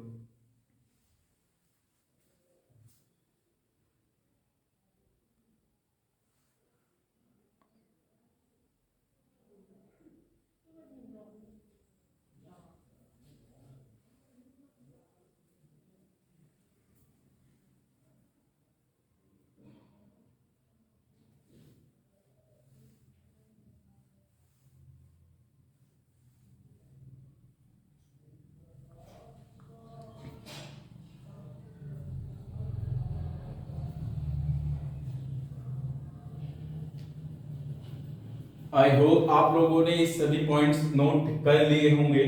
आई होप आप लोगों ने ये सभी पॉइंट्स नोट कर लिए होंगे,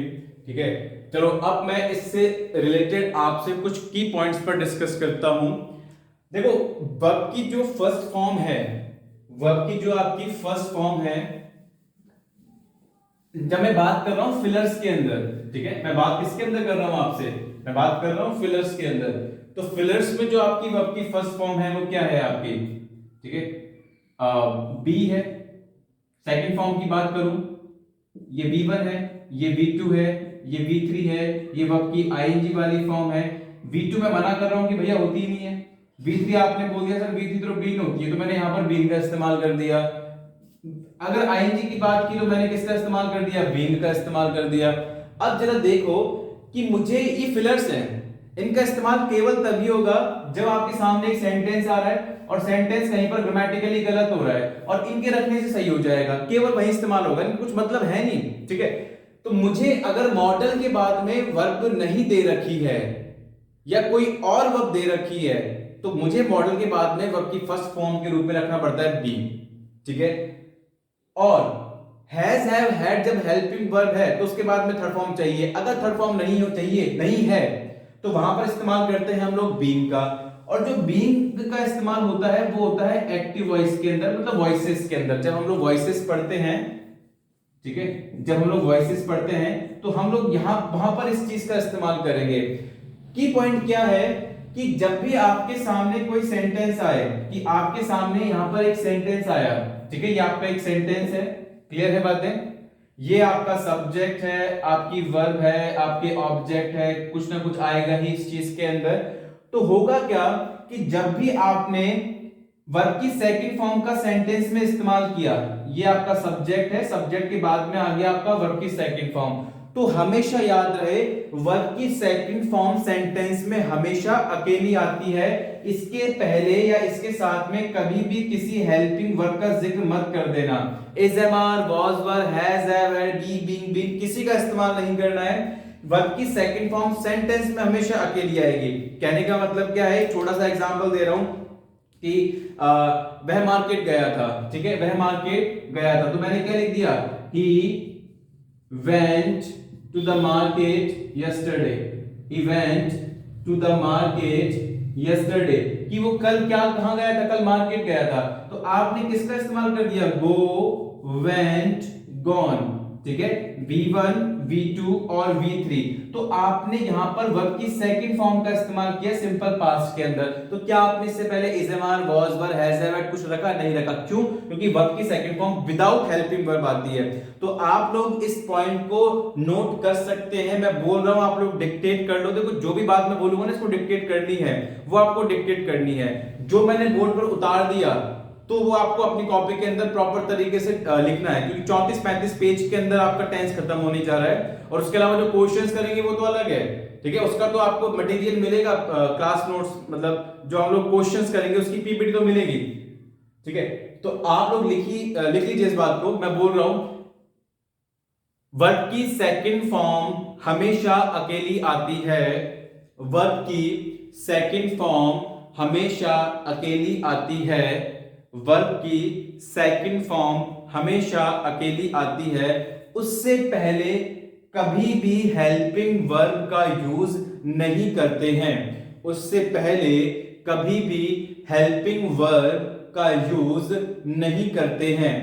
ठीक है। चलो अब मैं इससे रिलेटेड आपसे कुछ की पॉइंट्स पर डिस्कस करता हूं। देखो वर्ब की जो फर्स्ट फॉर्म है, वर्ब की जो आपकी फर्स्ट फॉर्म है, जब मैं बात कर रहा हूं फिलर्स के अंदर, ठीक है, मैं बात किसके अंदर कर रहा हूं आपसे? मैं बात कर रहा हूं फिलर्स के अंदर। तो फिलर्स में जो आपकी वर्ब की फर्स्ट फॉर्म है वो क्या है आपकी, ठीक है, बी है। सेकंड फॉर्म की बात करूं, ये V1 है, ये V2 है, ये V3 है, ये वर्ब की आईएनजी वाली फॉर्म है। V2 मैं मना कर रहा हूं कि भैया होती ही नहीं है। V3 आपने बोल दिया सर V3 तो बीन होती है, तो मैंने यहां पर बीन का इस्तेमाल कर दिया। अगर आईएनजी की बात की तो मैंने किसका इस्तेमाल कर दिया, बीन का इस्तेमाल कर दिया। अब जरा देखो कि मुझे ये फिलर्स हैं, इनका इस्तेमाल केवल तभी होगा जब आपके सामने एक सेंटेंस आ रहा है और सेंटेंस कहीं पर ग्रामेटिकली गलत हो रहा है और इनके रखने से सही हो जाएगा, केवल वही इस्तेमाल होगा, इनका कुछ मतलब है नहीं, ठीक है। तो मुझे अगर मॉडल के बाद में वर्ब नहीं दे रखी है या कोई और वर्ब दे रखी है तो मुझे मॉडल के बाद में वर्ब की फर्स्ट फॉर्म के रूप में रखना पड़ता है बी, ठीक है। और हैज हैव हैड जब हेल्पिंग वर्ब है तो उसके बाद में थर्ड फॉर्म चाहिए। अगर थर्ड फॉर्म नहीं हो चाहिए नहीं है तो वहां पर इस्तेमाल करते हैं हम लोग बीइंग का। और जो बीइंग का इस्तेमाल होता है वो होता है एक्टिव वॉइस के अंदर, मतलब वॉइसेस के अंदर। जब हम लोग वॉइसेस पढ़ते हैं, ठीक है, जब हम लोग वॉइसेस पढ़ते हैं तो हम लोग यहां वहां पर इस चीज का इस्तेमाल करेंगे। की पॉइंट क्या है कि जब भी आपके सामने कोई सेंटेंस आए, कि आपके सामने यहां पर एक सेंटेंस आया, ठीक है, ये आपका एक सेंटेंस है, क्लियर है बातें, ये आपका सब्जेक्ट है, आपकी वर्ब है, आपके ऑब्जेक्ट है, कुछ ना कुछ आएगा ही इस चीज के अंदर। तो होगा क्या कि जब भी आपने वर्ब की सेकंड फॉर्म का सेंटेंस में इस्तेमाल किया, ये आपका सब्जेक्ट है, सब्जेक्ट के बाद में आ गया आपका वर्ब की सेकंड फॉर्म, तो हमेशा याद रहे वर्ब की सेकंड फॉर्म सेंटेंस में हमेशा अकेली आती है। इसके पहले या इसके साथ में कभी भी किसी हेल्पिंग वर्ब का जिक्र मत कर देना। Is, am, are, was, were, has, have, had, be, being, been, किसी का इस्तेमाल नहीं करना है। वर्ब की सेकंड फॉर्म सेंटेंस में हमेशा अकेली आएगी। कहने का मतलब क्या है, छोटा सा एग्जांपल दे रहा हूं कि वह मार्केट गया था, ठीक है, वह मार्केट गया था, तो मैंने क्या लिख दिया, ही went to the market yesterday, he went to the market yesterday, कि वो कल क्या कहां गया था, कल मार्केट गया था। तो आपने किसका इस्तेमाल कर दिया, go, went, gone, ठीक है, V1, V2 और V3। तो आपने यहां पर वर्ब की सेकंड फॉर्म का इस्तेमाल किया सिंपल पास्ट के अंदर। तो क्या आपने इससे पहले is, am, are, was, were, has, have, had कुछ रखा, नहीं रखा, क्यों, क्योंकि वर्ब की second form without helping verb आती है। तो आप लोग इस पॉइंट को नोट कर सकते हैं। मैं बोल रहा हूं, आप लोग डिक्टेट कर लो। देखो जो भी बात मैं बोलूंगा ना, इसको डिक्टेट करनी है, वो आपको डिक्टेट करनी है। जो मैंने बोर्ड पर उतार दिया तो वो आपको अपनी कॉपी के अंदर प्रॉपर तरीके से लिखना है, क्योंकि 34-35 पेज के अंदर आपका टेंस खत्म होने जा रहा है। और उसके अलावा जो क्वेश्चंस करेंगे वो तो अलग है, ठीक है, उसका तो आपको मटेरियल मिलेगा, क्लास नोट्स, मतलब जो हम लोग क्वेश्चंस करेंगे उसकी पीपीटी तो मिलेगी, ठीक है। तो आप लोग लिख लीजिए इस बात को। मैं बोल रहा हूं वर्ब की सेकंड फॉर्म हमेशा अकेली आती है, वर्ब की सेकंड फॉर्म हमेशा अकेली आती है, वर्ब की सेकंड फॉर्म हमेशा अकेली आती है। उससे पहले कभी भी हेल्पिंग वर्ब का यूज नहीं करते हैं, उससे पहले कभी भी हेल्पिंग वर्ब का यूज नहीं करते हैं,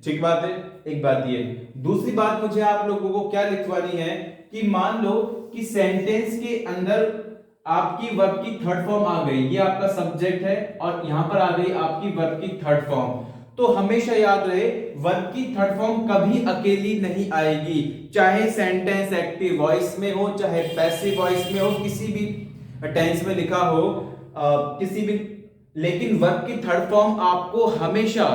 ठीक बात है। एक बात ये, दूसरी बात मुझे आप लोगों को क्या लिखवानी है कि मान लो कि सेंटेंस के अंदर आपकी वर्ब की थर्ड फॉर्म आ गई, ये आपका सब्जेक्ट है और यहां पर आ गई आपकी वर्ब की थर्ड फॉर्म। तो हमेशा याद रहे वर्ब की थर्ड फॉर्म कभी अकेली नहीं आएगी, चाहे सेंटेंस एक्टिव वॉइस में हो, चाहे पैसिव वॉइस में हो, किसी भी टेंस में लिखा हो, किसी भी, लेकिन वर्ब की थर्ड फॉर्म आपको हमेशा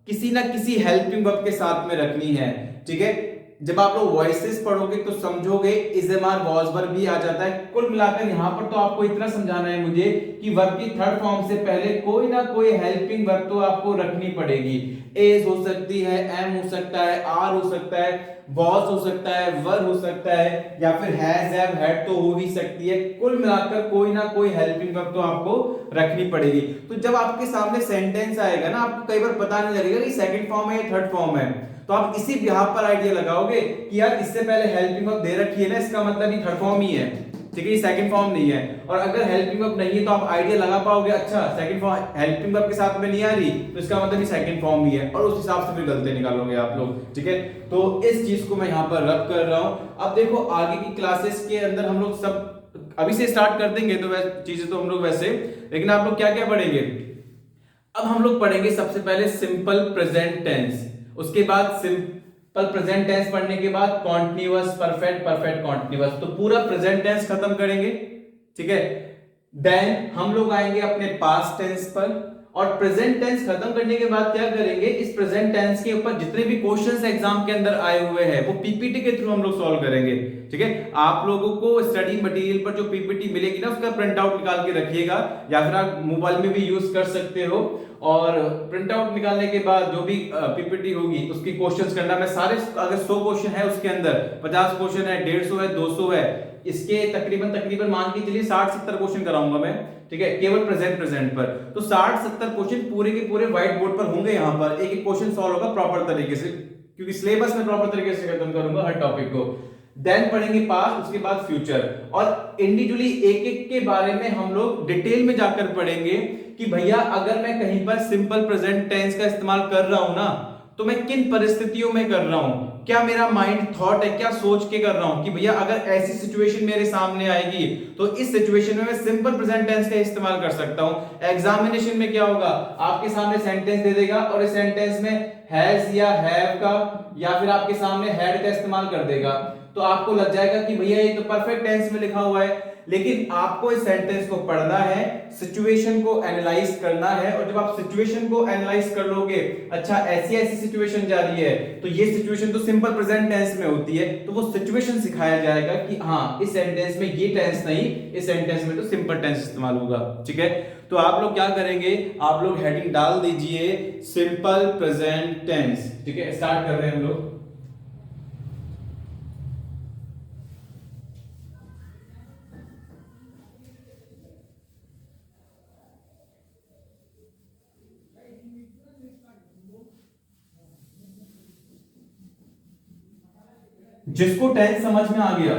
किसी ना किसी हेल्पिंग वर्ब के साथ में रखनी है, ठीक है। जब आप लोग वॉइसेस पढ़ोगे तो समझोगे इज, एम, आर, वॉज, वर भी आ जाता है। कुल मिलाकर यहां पर तो आपको इतना समझाना है मुझे कि वर्ब की थर्ड फॉर्म से पहले कोई ना कोई हेल्पिंग वर्ब तो आपको रखनी पड़ेगी। एज हो सकती है, एम हो सकता है, आर हो सकता है, वॉज हो सकता है, वर हो सकता है, या फिर हैज, हैव, हैड तो हो भी सकती है। कुल मिलाकर कोई ना कोई हेल्पिंग वर्ब तो आपको रखनी पड़ेगी। तो जब आपके सामने सेंटेंस आएगा ना, आपको कई बार पता नहीं लगेगा कि सेकंड फॉर्म है या थर्ड फॉर्म है, तो आप इसी बिहाफ पर आइडिया लगाओगे कि यार इससे पहले हेल्पिंग वर्ब दे रखी है ना, इसका मतलब ये थर्ड फॉर्म ही है, ठीक है, ये सेकंड फॉर्म नहीं है। और अगर हेल्पिंग वर्ब नहीं है तो आप आइडिया लगा पाओगे, अच्छा सेकंड फॉर्म हेल्पिंग वर्ब के साथ में नहीं आ रही तो इसका मतलब ये सेकंड फॉर्म ही है, और उस हिसाब से फिर गलती निकालोगे आप लोग, ठीक है। तो इस चीज को मैं यहां पर रब कर रहा हूं। अब देखो आगे की क्लासेस के अंदर हम लोग सब अभी से स्टार्ट कर देंगे तो वैसे चीजें तो हम लोग वैसे, लेकिन आप लोग क्या क्या पढ़ेंगे? अब हम लोग पढ़ेंगे सबसे पहले सिंपल प्रेजेंट टेंस, उसके बाद सिंपल प्रेजेंट टेंस पढ़ने के बाद कॉन्टिन्यूअस परफेक्ट, परफेक्ट कॉन्टिन्यूअस, तो पूरा प्रेजेंट टेंस खत्म करेंगे, ठीक है। देन हम लोग आएंगे अपने पास्ट टेंस पर, और प्रेजेंट टेंस खत्म करने के बाद क्या करेंगे, इस प्रेजेंट टेंस के ऊपर जितने भी क्वेश्चंस एग्जाम के अंदर आए हुए हैं वो पीपीटी के थ्रू हम लोग सॉल्व करेंगे, ठीक है। आप लोगों को स्टडी मटेरियल पर जो पीपीटी मिलेगी ना उसका प्रिंट आउट निकाल के रखिएगा, या फिर आप मोबाइल में भी यूज कर सकते हो, और प्रिंट आउट निकालने के बाद जो भी पीपीटी होगी उसकी क्वेश्चंस करना। मैं सारे, अगर 100 क्वेश्चन है उसके अंदर 50 क्वेश्चन है, 150 है, 200 है, इसके तकरीबन तकरीबन मान के चलिए 60-70 क्वेश्चन कराऊंगा मैं, ठीक है, केवल प्रेजेंट पर। तो 60-70 क्वेश्चन पूरे के पूरे व्हाइट बोर्ड पर होंगे, यहां पर एक एक क्वेश्चन सॉल्व होगा प्रॉपर तरीके से, क्योंकि सिलेबस में प्रॉपर तरीके से खत्म करूंगा हर टॉपिक को। देन पढ़ेंगे पास्ट, उसके बाद फ्यूचर, और इंडिविजुअली एक एक के बारे में हम लोग डिटेल में जाकर पढ़ेंगे कि भैया अगर मैं कहीं पर सिंपल प्रेजेंट टेंस का इस्तेमाल कर रहा हूं ना, तो मैं किन परिस्थितियों में कर रहा हूं, क्या मेरा माइंड थॉट है, क्या सोच के कर रहा हूं कि भैया अगर ऐसी सिचुएशन मेरे सामने आएगी तो इस सिचुएशन में मैं सिंपल प्रेजेंट टेंस का इस्तेमाल कर सकता हूं। एग्जामिनेशन में क्या होगा, आपके सामने सेंटेंस दे देगा और इस सेंटेंस में हैज या हैव का या फिर आपके सामने हैड का इस्तेमाल कर देगा, तो आपको लग जाएगा कि भैया ये तो परफेक्ट टेंस में लिखा हुआ है। लेकिन आपको इस सेंटेंस को पढ़ना है, सिचुएशन को एनालाइज करना है, और जब आप सिचुएशन को एनालाइज कर लोगे, अच्छा ऐसी ऐसी सिचुएशन जा रही है तो ये सिचुएशन तो सिंपल प्रेजेंट टेंस में होती है, तो वो सिचुएशन सिखाया जाएगा कि हाँ इस सेंटेंस में ये टेंस नहीं, इस सेंटेंस में तो सिंपल टेंस इस्तेमाल होगा, ठीक है। तो आप लोग क्या करेंगे, आप लोग हेडिंग डाल दीजिए सिंपल प्रेजेंट टेंस, ठीक है। स्टार्ट कर रहे हैं हम लोग। जिसको टेंस समझ में आ गया,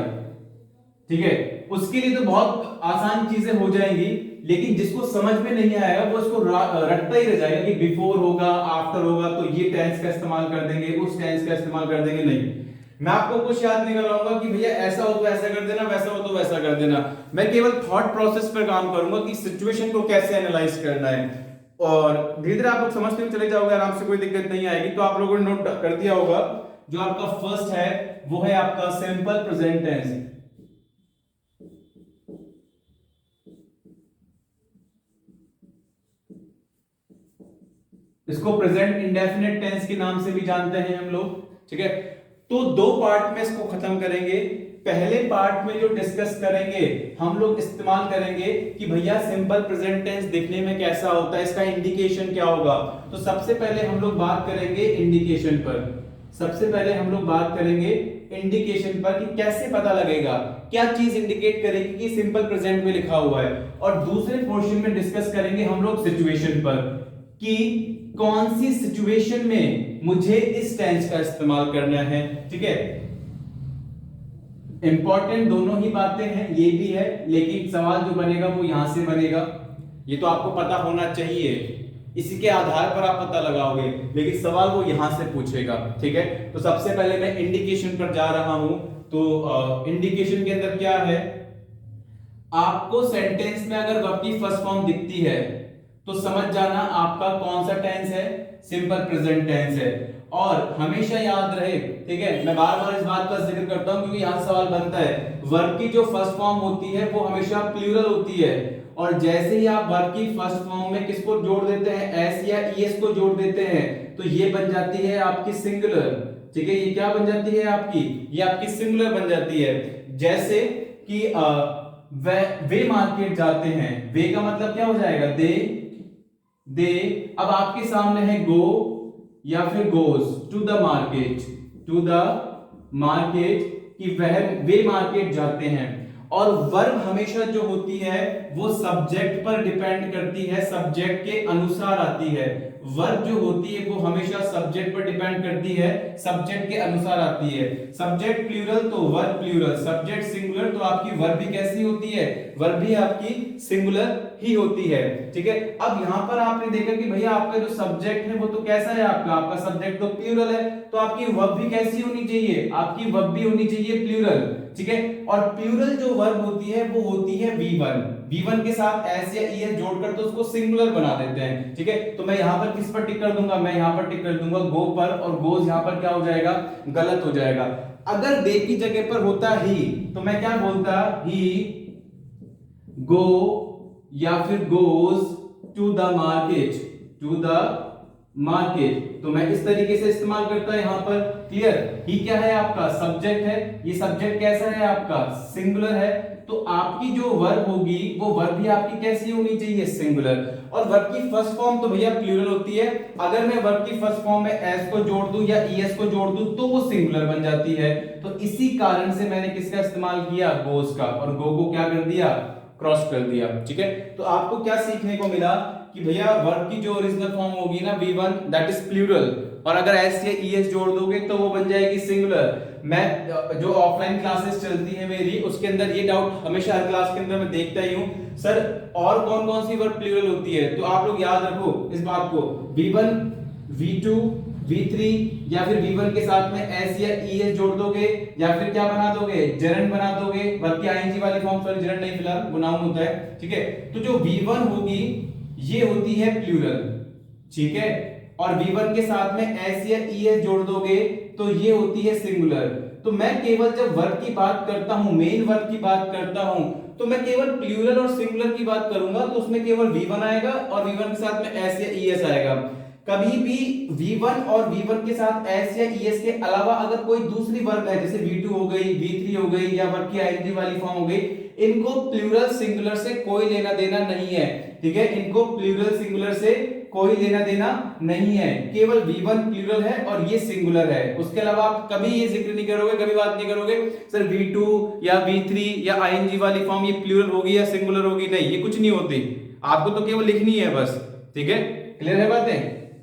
ठीक है, उसके लिए तो बहुत आसान चीजें हो जाएंगी, लेकिन जिसको समझ में नहीं आएगा वो इसको रटता ही रह जाएगा कि बिफोर होगा, आफ्टर होगा तो ये टेंस का इस्तेमाल कर देंगे, उस टेंस का इस्तेमाल कर देंगे। नहीं, मैं आपको कुछ याद नहीं करवाऊंगा कि भैया ऐसा हो तो ऐसा कर देना, वैसा हो तो वैसा कर देना। मैं केवल थॉट प्रोसेस पर काम करूंगा कि सिचुएशन को कैसे एनालाइज करना है, और धीरे धीरे आप लोग समझते हुए चले जाओगे, आराम से, कोई दिक्कत नहीं आएगी। तो आप लोगों ने नोट कर दिया होगा, जो आपका फर्स्ट है वो है आपका सिंपल प्रेजेंट टेंस। इसको प्रेजेंट इंडेफिनिट टेंस के नाम से भी जानते हैं हम लोग, ठीक है। तो दो पार्ट में इसको खत्म करेंगे। पहले पार्ट में जो डिस्कस करेंगे हम लोग इस्तेमाल करेंगे कि भैया सिंपल प्रेजेंट टेंस दिखने में कैसा होता है, इसका इंडिकेशन क्या होगा। तो सबसे पहले हम लोग बात करेंगे इंडिकेशन पर, सबसे पहले हम लोग बात करेंगे इंडिकेशन पर कि कैसे पता लगेगा, क्या चीज इंडिकेट करेगी कि सिंपल प्रेजेंट में लिखा हुआ है। और दूसरे पोर्शन में डिस्कस करेंगे हम लोग सिचुएशन पर कि कौन सी सिचुएशन में मुझे इस टेंस का इस्तेमाल करना है, ठीक है। इंपॉर्टेंट दोनों ही बातें हैं, ये भी है, लेकिन सवाल जो बनेगा वो यहां से बनेगा, ये तो आपको पता होना चाहिए, इसी के आधार पर आप पता लगाओगे, लेकिन सवाल वो यहां से पूछेगा, ठीक है। तो सबसे पहले मैं इंडिकेशन पर जा रहा हूं। तो इंडिकेशन के अंदर क्या है, आपको सेंटेंस में अगर वर्ब की फर्स्ट फॉर्म दिखती है तो समझ जाना आपका कौन सा टेंस है, सिंपल प्रेजेंट टेंस है। और हमेशा याद रहे, ठीक है, मैं बार बार इस बात का जिक्र करता हूं क्योंकि यहां सवाल बनता है, वर्ब की जो फर्स्ट फॉर्म होती है वो हमेशा प्लूरल होती है, और जैसे ही आप वर्ब की फर्स्ट फॉर्म में किसको जोड़ देते हैं, एस या ईएस को जोड़ देते हैं, तो ये बन जाती है आपकी सिंगुलर, ठीक है। ये क्या बन जाती है आपकी, ये आपकी सिंगुलर बन जाती है। जैसे कि वे मार्केट जाते हैं, वे का मतलब क्या हो जाएगा, दे। अब आपके सामने है गो या फिर goes to the market, to the market, कि वे मार्केट जाते हैं। और वर्ब हमेशा जो होती है वो सब्जेक्ट पर डिपेंड करती है, सब्जेक्ट के अनुसार आती है। वर्ब जो होती है वो हमेशा सब्जेक्ट पर डिपेंड करती है, सब्जेक्ट के अनुसार आती है। सब्जेक्ट प्लूरल तो वर्ब प्लूरल, सब्जेक्ट सिंगुलर तो आपकी वर्ब भी कैसी होती है, वर्ब भी आपकी सिंगुलर ही होती है, ठीक है। अब यहां पर आपने देखा कि भैया आपका जो सब्जेक्ट है वो तो कैसा है, आपका सब्जेक्ट तो प्लूरल है, तो आपकी वर्ब भी कैसी होनी चाहिए, आपकी वर्ब भी होनी चाहिए प्लूरल, ठीक है। और प्लूरल जो वर्ब होती है वो होती है V1, V1 के साथ एस या ईएस जोड़कर तो उसको सिंगुलर बना देते हैं, ठीक है। तो मैं यहां पर किस पर टिक कर दूंगा, मैं यहां पर टिक कर दूंगा गो पर, और गोज यहां पर क्या हो जाएगा, गलत हो जाएगा। अगर दे की जगह पर होता ही तो मैं क्या बोलता, ही गो या फिर goes to the market, to the market, तो मैं इस तरीके से इस्तेमाल करता है यहां पर। क्लियर, ही क्या है आपका सब्जेक्ट है, ये सब्जेक्ट कैसा है आपका सिंगुलर है, तो आपकी जो वर्ब होगी वो वर्ब भी आपकी कैसी होनी चाहिए, सिंगुलर। और वर्ब की फर्स्ट फॉर्म तो भैया प्लूरल होती है, अगर मैं वर्ब की फर्स्ट फॉर्म में एस को जोड़ दूं या ईएस को जोड़ दूं तो वो सिंगुलर बन जाती है। तो इसी कारण से मैंने किसका इस्तेमाल किया, गोस का, और गो को क्या कर दिया, क्रॉस कर दिया, ठीक है। तो आपको क्या सीखने को मिला कि भैया वर्ब की जो ओरिजिनल फॉर्म होगी ना V1 दैट इज प्लूरल, और अगर एस या ईएस जोड़ दोगे तो वो बन जाएगी सिंगुलर। मैं जो ऑफलाइन क्लासेस चलती है मेरी उसके अंदर ये डाउट हमेशा हर क्लास के अंदर मैं देखता ही हूं, सर और कौन कौन सी वर्ब प्लूरल होती है, तो आप लोग याद रखो इस बात को, V1 V2 V3 या फिर V1 के साथ में एस या ईएस जोड़ दोगे या फिर क्या बना दोगे, जरन बना दोगे, वर्ब की आईएनजी वाली फॉर्म, सॉरी जरन नहीं फिलहाल वो नाउन होता है, ठीक है। तो जो V1 होगी ये होती है प्लूरल, ठीक है, और V1 के साथ में एस या ईएस जोड़ दोगे तो ये होती है सिंगुलर। तो मैं केवल जब वर्ब की बात करता हूं, मेन वर्ब की बात करता हूं, तो मैं केवल प्लूरल और सिंगुलर की बात करूंगा, तो उसमें केवल V1 आएगा और V1 के साथ में एस या ईएस आएगा। कभी भी V1 और V1 के साथ एस या ईएस के अलावा अगर कोई दूसरी वर्ब है, जैसे V2 हो गई, V3 हो गई, या वर्ब की आईएनजी वाली फॉर्म हो गई, इनको प्लूरल सिंगुलर से कोई लेना देना नहीं है, ठीक है। इनको प्लूरल सिंगुलर से कोई लेना देना नहीं है, केवल V1 प्लूरल है और ये सिंगुलर है, उसके अलावा आप कभी ये जिक्र नहीं करोगे, कभी बात नहीं करोगे सर V2 या V3 या आईएनजी वाली फॉर्म ये प्लूरल होगी या सिंगुलर होगी, नहीं, ये कुछ नहीं होती, आपको तो केवल लिखनी है बस, ठीक है। क्लियर है बातें,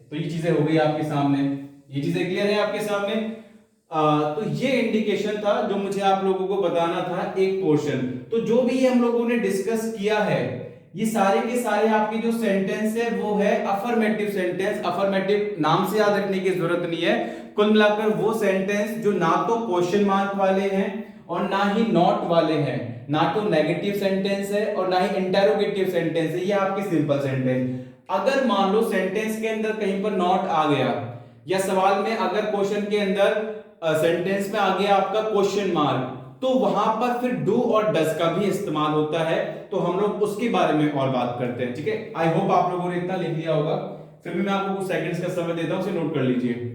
तो ये चीजें हो गई आपके सामने, ये चीजें क्लियर है आपके सामने। तो ये इंडिकेशन था जो मुझे आप लोगों को बताना था, एक पोर्शन। तो जो भी हम लोगों ने डिस्कस किया है ये सारे के सारे आपके जो सेंटेंस है वो है अफर्मेटिव सेंटेंस। अफर्मेटिव नाम से याद रखने की जरूरत नहीं है, कुल मिलाकर वो सेंटेंस जो ना तो क्वेश्चन मार्क वाले हैं और ना ही नॉट वाले हैं, ना तो नेगेटिव सेंटेंस है और ना ही इंटेरोगेटिव सेंटेंस है, ये आपके सिंपल सेंटेंस। अगर मान लो सेंटेंस के अंदर कहीं पर नॉट आ गया, या सवाल में अगर क्वेश्चन के अंदर सेंटेंस में आ गया आपका क्वेश्चन मार्क, तो वहां पर फिर डू और डज का भी इस्तेमाल होता है, तो हम लोग उसके बारे में और बात करते हैं, ठीक है। आई होप आप लोगों ने इतना लिख लिया होगा, फिर भी मैं आपको कुछ सेकंड्स का समय देता हूं, उसे नोट कर लीजिए।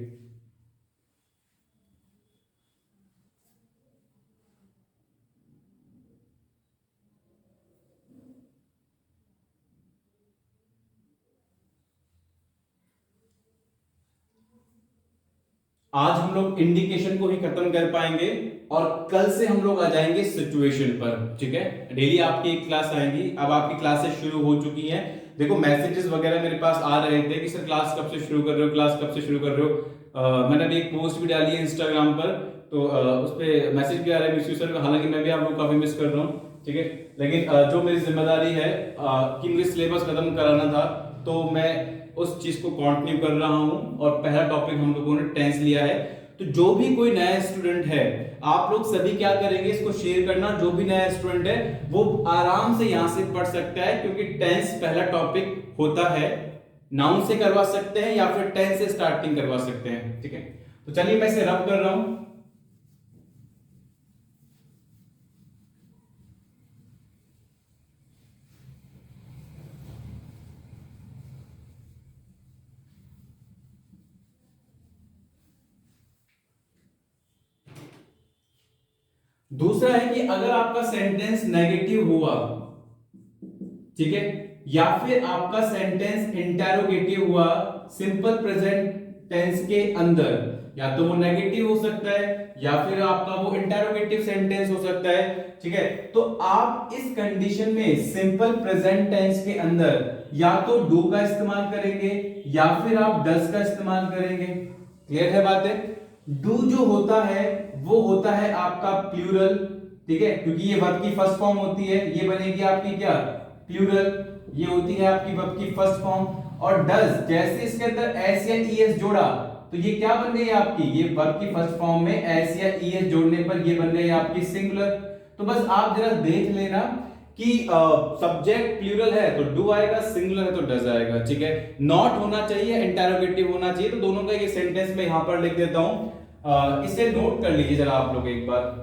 आज हम लोग इंडिकेशन को ही खत्म कर पाएंगे और कल से हम लोग आ जाएंगे सिचुएशन पर, ठीक है। डेली आपकी एक क्लास आएगी, अब आपकी क्लासेस शुरू हो चुकी हैं। देखो मैसेजेस वगैरह मेरे पास आ रहे थे कि सर क्लास कब से शुरू कर रहे हो, क्लास कब से शुरू कर रहे हो। मैंने अभी एक पोस्ट भी डाली है इंस्टाग्राम पर, तो उस पर मैसेज भी आ रहा है मिस सर, हालांकि मैं भी आप लोग काफी मिस कर रहा हूँ, ठीक है। लेकिन जो मेरी जिम्मेदारी है कि मुझे सिलेबस खत्म कराना था, तो मैं उस चीज को कंटिन्यू कर रहा हूं। और पहला टॉपिक हम लोगों ने टेंस लिया है, तो जो भी कोई नया स्टूडेंट है, आप लोग सभी क्या करेंगे, इसको शेयर करना। जो भी नया स्टूडेंट है वो आराम से यहां से पढ़ सकता है, क्योंकि टेंस पहला टॉपिक होता है। नाउन से करवा सकते हैं या फिर टेंस से स्टार्टिंग करवा सकते हैं, ठीक है। तो चलिए मैं इसे रब कर रहा हूं। दूसरा है कि अगर आपका सेंटेंस नेगेटिव हुआ, ठीक है, या फिर आपका सेंटेंस इंटेरोगेटिव हुआ सिंपल प्रेजेंट टेंस के अंदर, या तो वो नेगेटिव हो सकता है या फिर आपका वो इंटेरोगेटिव सेंटेंस हो सकता है, ठीक है। तो आप इस कंडीशन में सिंपल प्रेजेंट टेंस के अंदर या तो डू का इस्तेमाल करेंगे या फिर आप डज का इस्तेमाल करेंगे। क्लियर है बातें। डू जो होता है वो होता है आपका प्लूरल, ठीक है, क्योंकि ये वर्ब की फर्स्ट फॉर्म होती है, ये बनेगी आपकी क्या, प्लूरल। ये होती है आपकी वर्ब की फर्स्ट फॉर्म। और डज, जैसे इसके अंदर एस या ईएस जोड़ा तो ये क्या बन गई आपकी, ये वर्ब की फर्स्ट फॉर्म में एस या ईएस जोड़ने पर ये बन गई आपकी सिंगुलर। तो बस आप जरा देख लेना कि सब्जेक्ट प्लूरल है तो डू आएगा, सिंगुलर है तो डज आएगा, ठीक है। नॉट होना चाहिए, इंटरोगेटिव होना चाहिए, तो दोनों का ये सेंटेंस में यहां पर लिख देता हूं, इसे नोट कर लीजिए जरा आप लोग एक बार।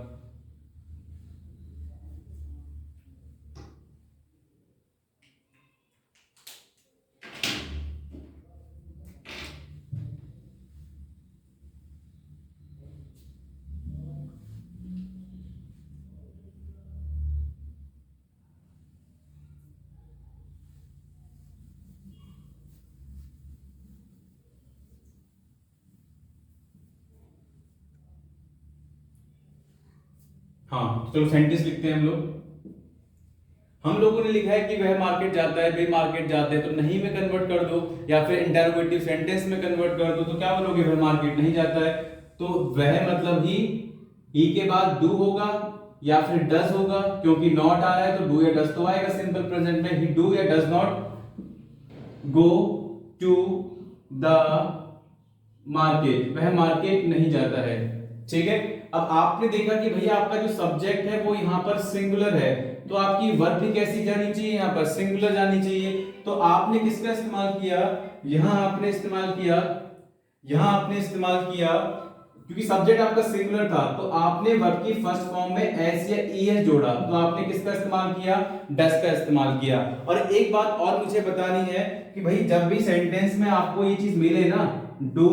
हाँ चलो सेंटेंस लिखते हैं हम लोग। हम लोगों ने लिखा है कि वह मार्केट जाता है, वे मार्केट जाते हैं, तो नहीं में कन्वर्ट कर दो या फिर इंटरोगेटिव सेंटेंस में कन्वर्ट कर दो, तो क्या बोलोगे, वह मार्केट नहीं जाता है। तो वह मतलब ही के बाद डू होगा या फिर डज होगा, क्योंकि नॉट आ रहा है तो डू या डज तो आएगा सिंपल प्रेजेंट में। ही डू या does not go to the market, वह मार्केट नहीं जाता है, ठीक है। अब आपने देखा कि भैया आपका जो सब्जेक्ट है वो यहां पर सिंगुलर है, तो आपकी वर्ब भी कैसी जानी चाहिए, यहां पर सिंगुलर जानी चाहिए। तो आपने किसका इस्तेमाल किया, यहां आपने इस्तेमाल किया क्योंकि सब्जेक्ट आपका सिंगुलर था, तो आपने वर्ब की फर्स्ट फॉर्म में एस या ईएस जोड़ा, तो आपने किसका इस्तेमाल किया, डज का इस्तेमाल किया। और एक बात और मुझे बतानी है कि भाई जब भी सेंटेंस में आपको ये चीज मिले ना, डू,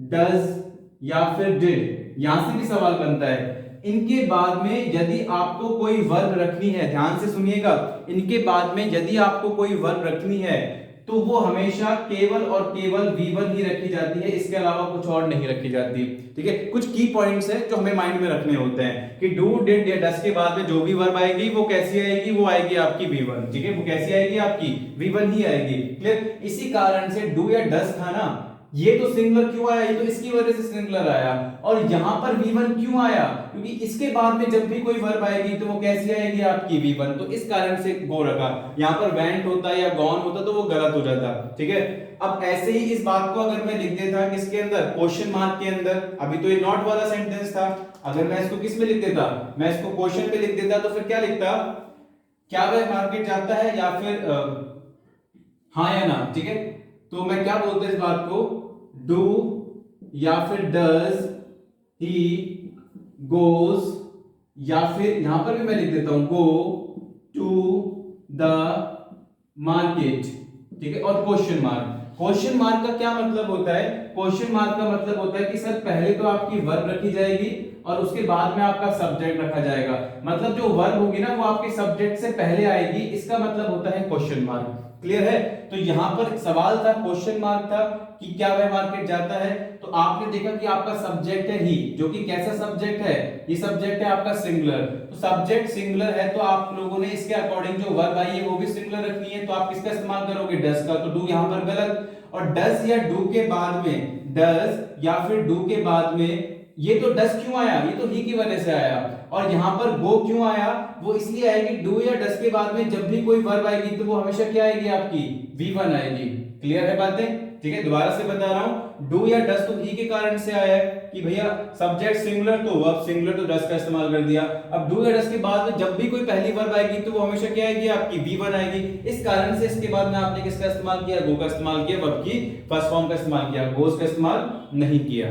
डज या फिर डिड, यहां से भी सवाल बनता है। इनके बाद में यदि आपको कोई वर्ब रखनी है, ध्यान से सुनिएगा, इनके बाद में यदि आपको कोई वर्ब रखनी है तो वो हमेशा केवल और केवल V1 ही रखी जाती है, इसके अलावा कुछ और नहीं रखी जाती, ठीक है। कुछ की पॉइंट्स है जो हमें माइंड में रखने होते हैं कि डू, डिड या डज के बाद में जो भी वर्ब आएगी वो कैसी आएगी, वो आएगी आपकी V1, ठीक है। वो कैसी आएगी आपकी V1 ही आएगी, क्लियर। इसी कारण से डू या डज था ना, ये तो सिंगुलर क्यों आया, ये तो इसकी वजह से सिंगुलर आया। और यहां पर V1 क्यों आया, क्योंकि इसके बाद में जब भी कोई वर्ब आएगी तो वो कैसी आएगी आपकी V1, तो इस कारण से गो रखा। यहां पर वेंट होता या गॉन होता तो वो गलत हो जाता, ठीक है। अब ऐसे ही इस बात को अगर मैं लिख देता किसके अंदर, क्वेश्चन मार्क के अंदर, अभी तो ये नॉट वाला सेंटेंस था, अगर मैं इसको किस में लिख देता, मैं इसको क्वेश्चन पे लिख देता, तो फिर क्या लिखता, क्या वह मार्केट जाता है या फिर हाँ या ना, ठीक है। तो मैं क्या बोलता इस बात को, डू या फिर डज ही गोज, या फिर यहां पर भी मैं लिख देता हूं गो टू द मार्केट, ठीक है। और क्वेश्चन मार्क, क्वेश्चन मार्क का क्या मतलब होता है, क्वेश्चन मार्क का मतलब होता है कि सर पहले तो आपकी वर्ब रखी जाएगी और उसके बाद में आपका सब्जेक्ट रखा जाएगा, मतलब जो वर्ब होगी ना वो आपके सब्जेक्ट से पहले आएगी, इसका मतलब होता है क्वेश्चन मार्क, क्लियर है। तो यहां पर सवाल था, क्वेश्चन मार्क था कि क्या वह मार्केट जाता है, तो आपने देखा कि आपका सब्जेक्ट है ही, जो कि कैसा सब्जेक्ट है, ये सब्जेक्ट है आपका सिंगुलर, तो सब्जेक्ट सिंगुलर है तो आप लोगों ने इसके अकॉर्डिंग जो वर्ब आई है वो भी सिंगुलर रखनी है, तो आप किसका इस्तेमाल करोगे, डज का, तो डू यहां पर गलत। और डज या डू के बाद में, डज या फिर डू के बाद में, ये तो डज क्यों आया, ये तो ही की वजह से आया। और यहां पर गो क्यों आया, वो इसलिए आएगी, डू या डज के बाद में जब भी कोई वर्ब आएगी तो वो हमेशा क्या आएगी आपकी, V1 आएगी, क्लियर है बातें, ठीक है। दोबारा से बता रहा हूं, डू या डज तो ही के कारण से आया है कि भैया सब्जेक्ट सिंगुलर तो वर्ब सिंगुलर, तो डज का इस्तेमाल कर दिया। अब डू या डज के बाद में जब भी कोई पहली वर्ब आएगी तो वो हमेशा क्या आएगी आपकी, V1 आएगी, इस कारण से इसके बाद में आपने किसका इस्तेमाल किया, गो का इस्तेमाल किया, वर्ब की फर्स्ट फॉर्म का इस्तेमाल किया, गोस का इस्तेमाल नहीं किया।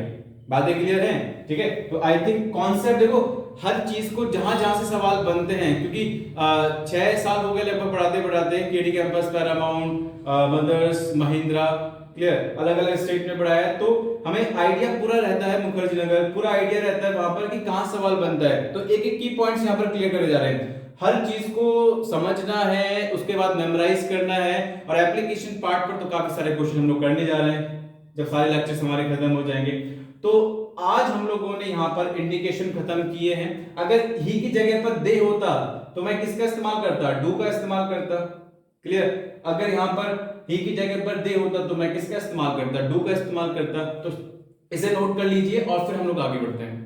बातें क्लियर हैं, ठीक है। तो आई थिंक कॉन्सेप्ट देखो, हर चीज को जहां जहां से सवाल बनते हैं, क्योंकि 6 साल हो गए लगभग पढ़ाते पढ़ाते, KD campus, Paramount, Mothers, Mahindra, clear, अलग अलग स्टेट में पढ़ाया है, तो हमें आइडिया पूरा रहता है, मुखर्जी नगर पूरा आइडिया रहता है वहां पर कि कहां सवाल बनता है। तो एक एक की पॉइंट्स यहां पर क्लियर करे जा रहे हैं, हर चीज को समझना है, उसके बाद मेमोराइज करना है, और एप्लीकेशन पार्ट पर तो काफी सारे क्वेश्चन हम लोग करने जा रहे हैं जब सारे लेक्चर्स हमारे खत्म हो जाएंगे। तो आज हम लोगों ने यहां पर इंडिकेशन खत्म किए हैं। अगर ही की जगह पर दे होता तो मैं किसका इस्तेमाल करता, डू का इस्तेमाल करता, क्लियर। अगर यहां पर ही की जगह पर दे होता तो मैं किसका इस्तेमाल करता, डू का इस्तेमाल करता। तो इसे नोट कर लीजिए और फिर हम लोग आगे बढ़ते हैं।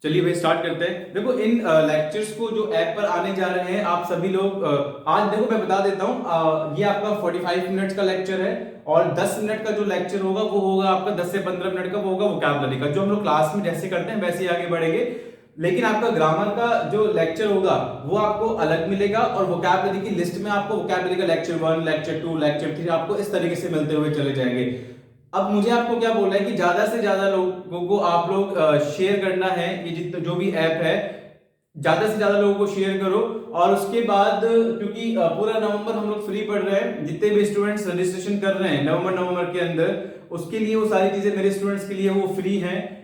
चलिए भाई स्टार्ट करते हैं। देखो इन लेक्चर्स को जो ऐप पर आने जा रहे हैं आप सभी लोग आज देखो मैं बता देता हूँ, ये आपका 45 मिनट्स का लेक्चर है और 10 मिनट का जो लेक्चर होगा वो होगा आपका 10 से 15 मिनट का, वो होगा वोकैबुलरी का। जो हम लोग क्लास में जैसे करते हैं वैसे ही आगे बढ़ेंगे, लेकिन आपका ग्रामर का जो लेक्चर होगा वो आपको अलग मिलेगा और वोकैबुलरी की लिस्ट में आपको वोकैबुलरी का लेक्चर 1, लेक्चर 2, लेक्चर 3 आपको इस तरीके से मिलते हुए चले जाएंगे। अब मुझे आपको क्या बोलना है कि ज्यादा से ज्यादा लोगों को आप लोग शेयर करना है, ये जितना जो भी ऐप है ज्यादा से ज्यादा लोगों को शेयर करो। और उसके बाद क्योंकि पूरा नवंबर हम लोग फ्री पढ़ रहे हैं, जितने भी स्टूडेंट्स रजिस्ट्रेशन कर रहे हैं नवंबर के अंदर, उसके लिए वो सारी चीजें मेरे स्टूडेंट्स के लिए वो फ्री हैं।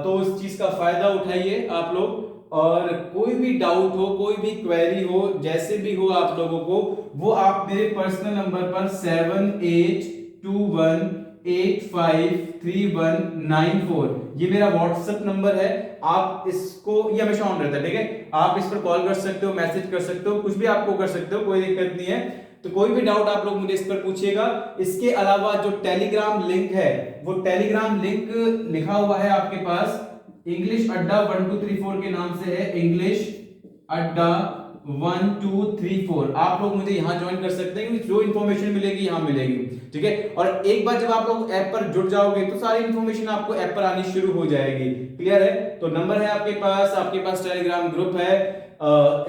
तो इस चीज का फायदा उठाइए आप लोग। और कोई भी डाउट हो, कोई भी क्वेरी हो, जैसे भी हो आप लोगों को, वो आप मेरे पर्सनल नंबर पर 7821853194 ये मेरा व्हाट्सएप नंबर है। आप इसको, ये हमेशा ऑन रहता है, ठीक है, आप इस पर कॉल कर सकते हो, मैसेज कर सकते हो, कुछ भी आपको कर सकते हो, कोई दिक्कत नहीं है। तो कोई भी डाउट आप लोग मुझे इस पर पूछिएगा। इसके अलावा जो टेलीग्राम लिंक है, वो टेलीग्राम लिंक लिखा हुआ है आपके पास, इंग्लिश अड्डा 1234 के नाम से है, इंग्लिश अड्डा 1234। आप लोग मुझे यहां ज्वाइन कर सकते हैं, जो इन्फॉर्मेशन मिलेगी यहां मिलेगी, ठीक है। और एक बार जब आप लोग ऐप पर जुड़ जाओगे तो सारी इन्फॉर्मेशन आपको ऐप पर आनी शुरू हो जाएगी। क्लियर है? तो नंबर है आपके पास टेलीग्राम ग्रुप है,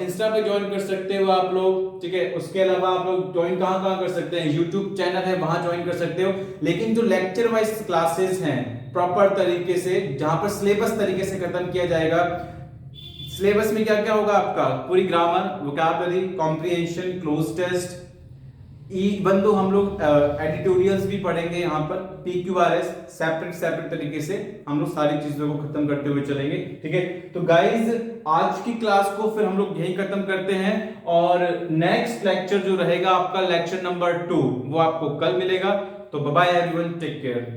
इंस्टा पे ज्वाइन कर सकते हो आप लोग, ठीक है। उसके अलावा आप लोग ज्वाइन कहां कर सकते हैं, यूट्यूब चैनल है वहां ज्वाइन कर सकते हो। लेकिन जो लेक्चर वाइज क्लासेस हैं प्रॉपर तरीके से, जहां पर सिलेबस तरीके से खत्म किया जाएगा, सिलेबस में क्या क्या होगा आपका, पूरी grammar, vocabulary, comprehension, cloze test, even though हम लोग एडिटोरियल्स भी पढ़ेंगे यहाँ पर, PQRS सेपरेट तरीके से हम लोग सारी चीजों को खत्म करते हुए चलेंगे, ठीक है। तो गाइज आज की क्लास को फिर हम लोग यही खत्म करते हैं और नेक्स्ट लेक्चर जो रहेगा आपका लेक्चर नंबर 2 वो आपको कल मिलेगा। तो bye bye everyone, take care.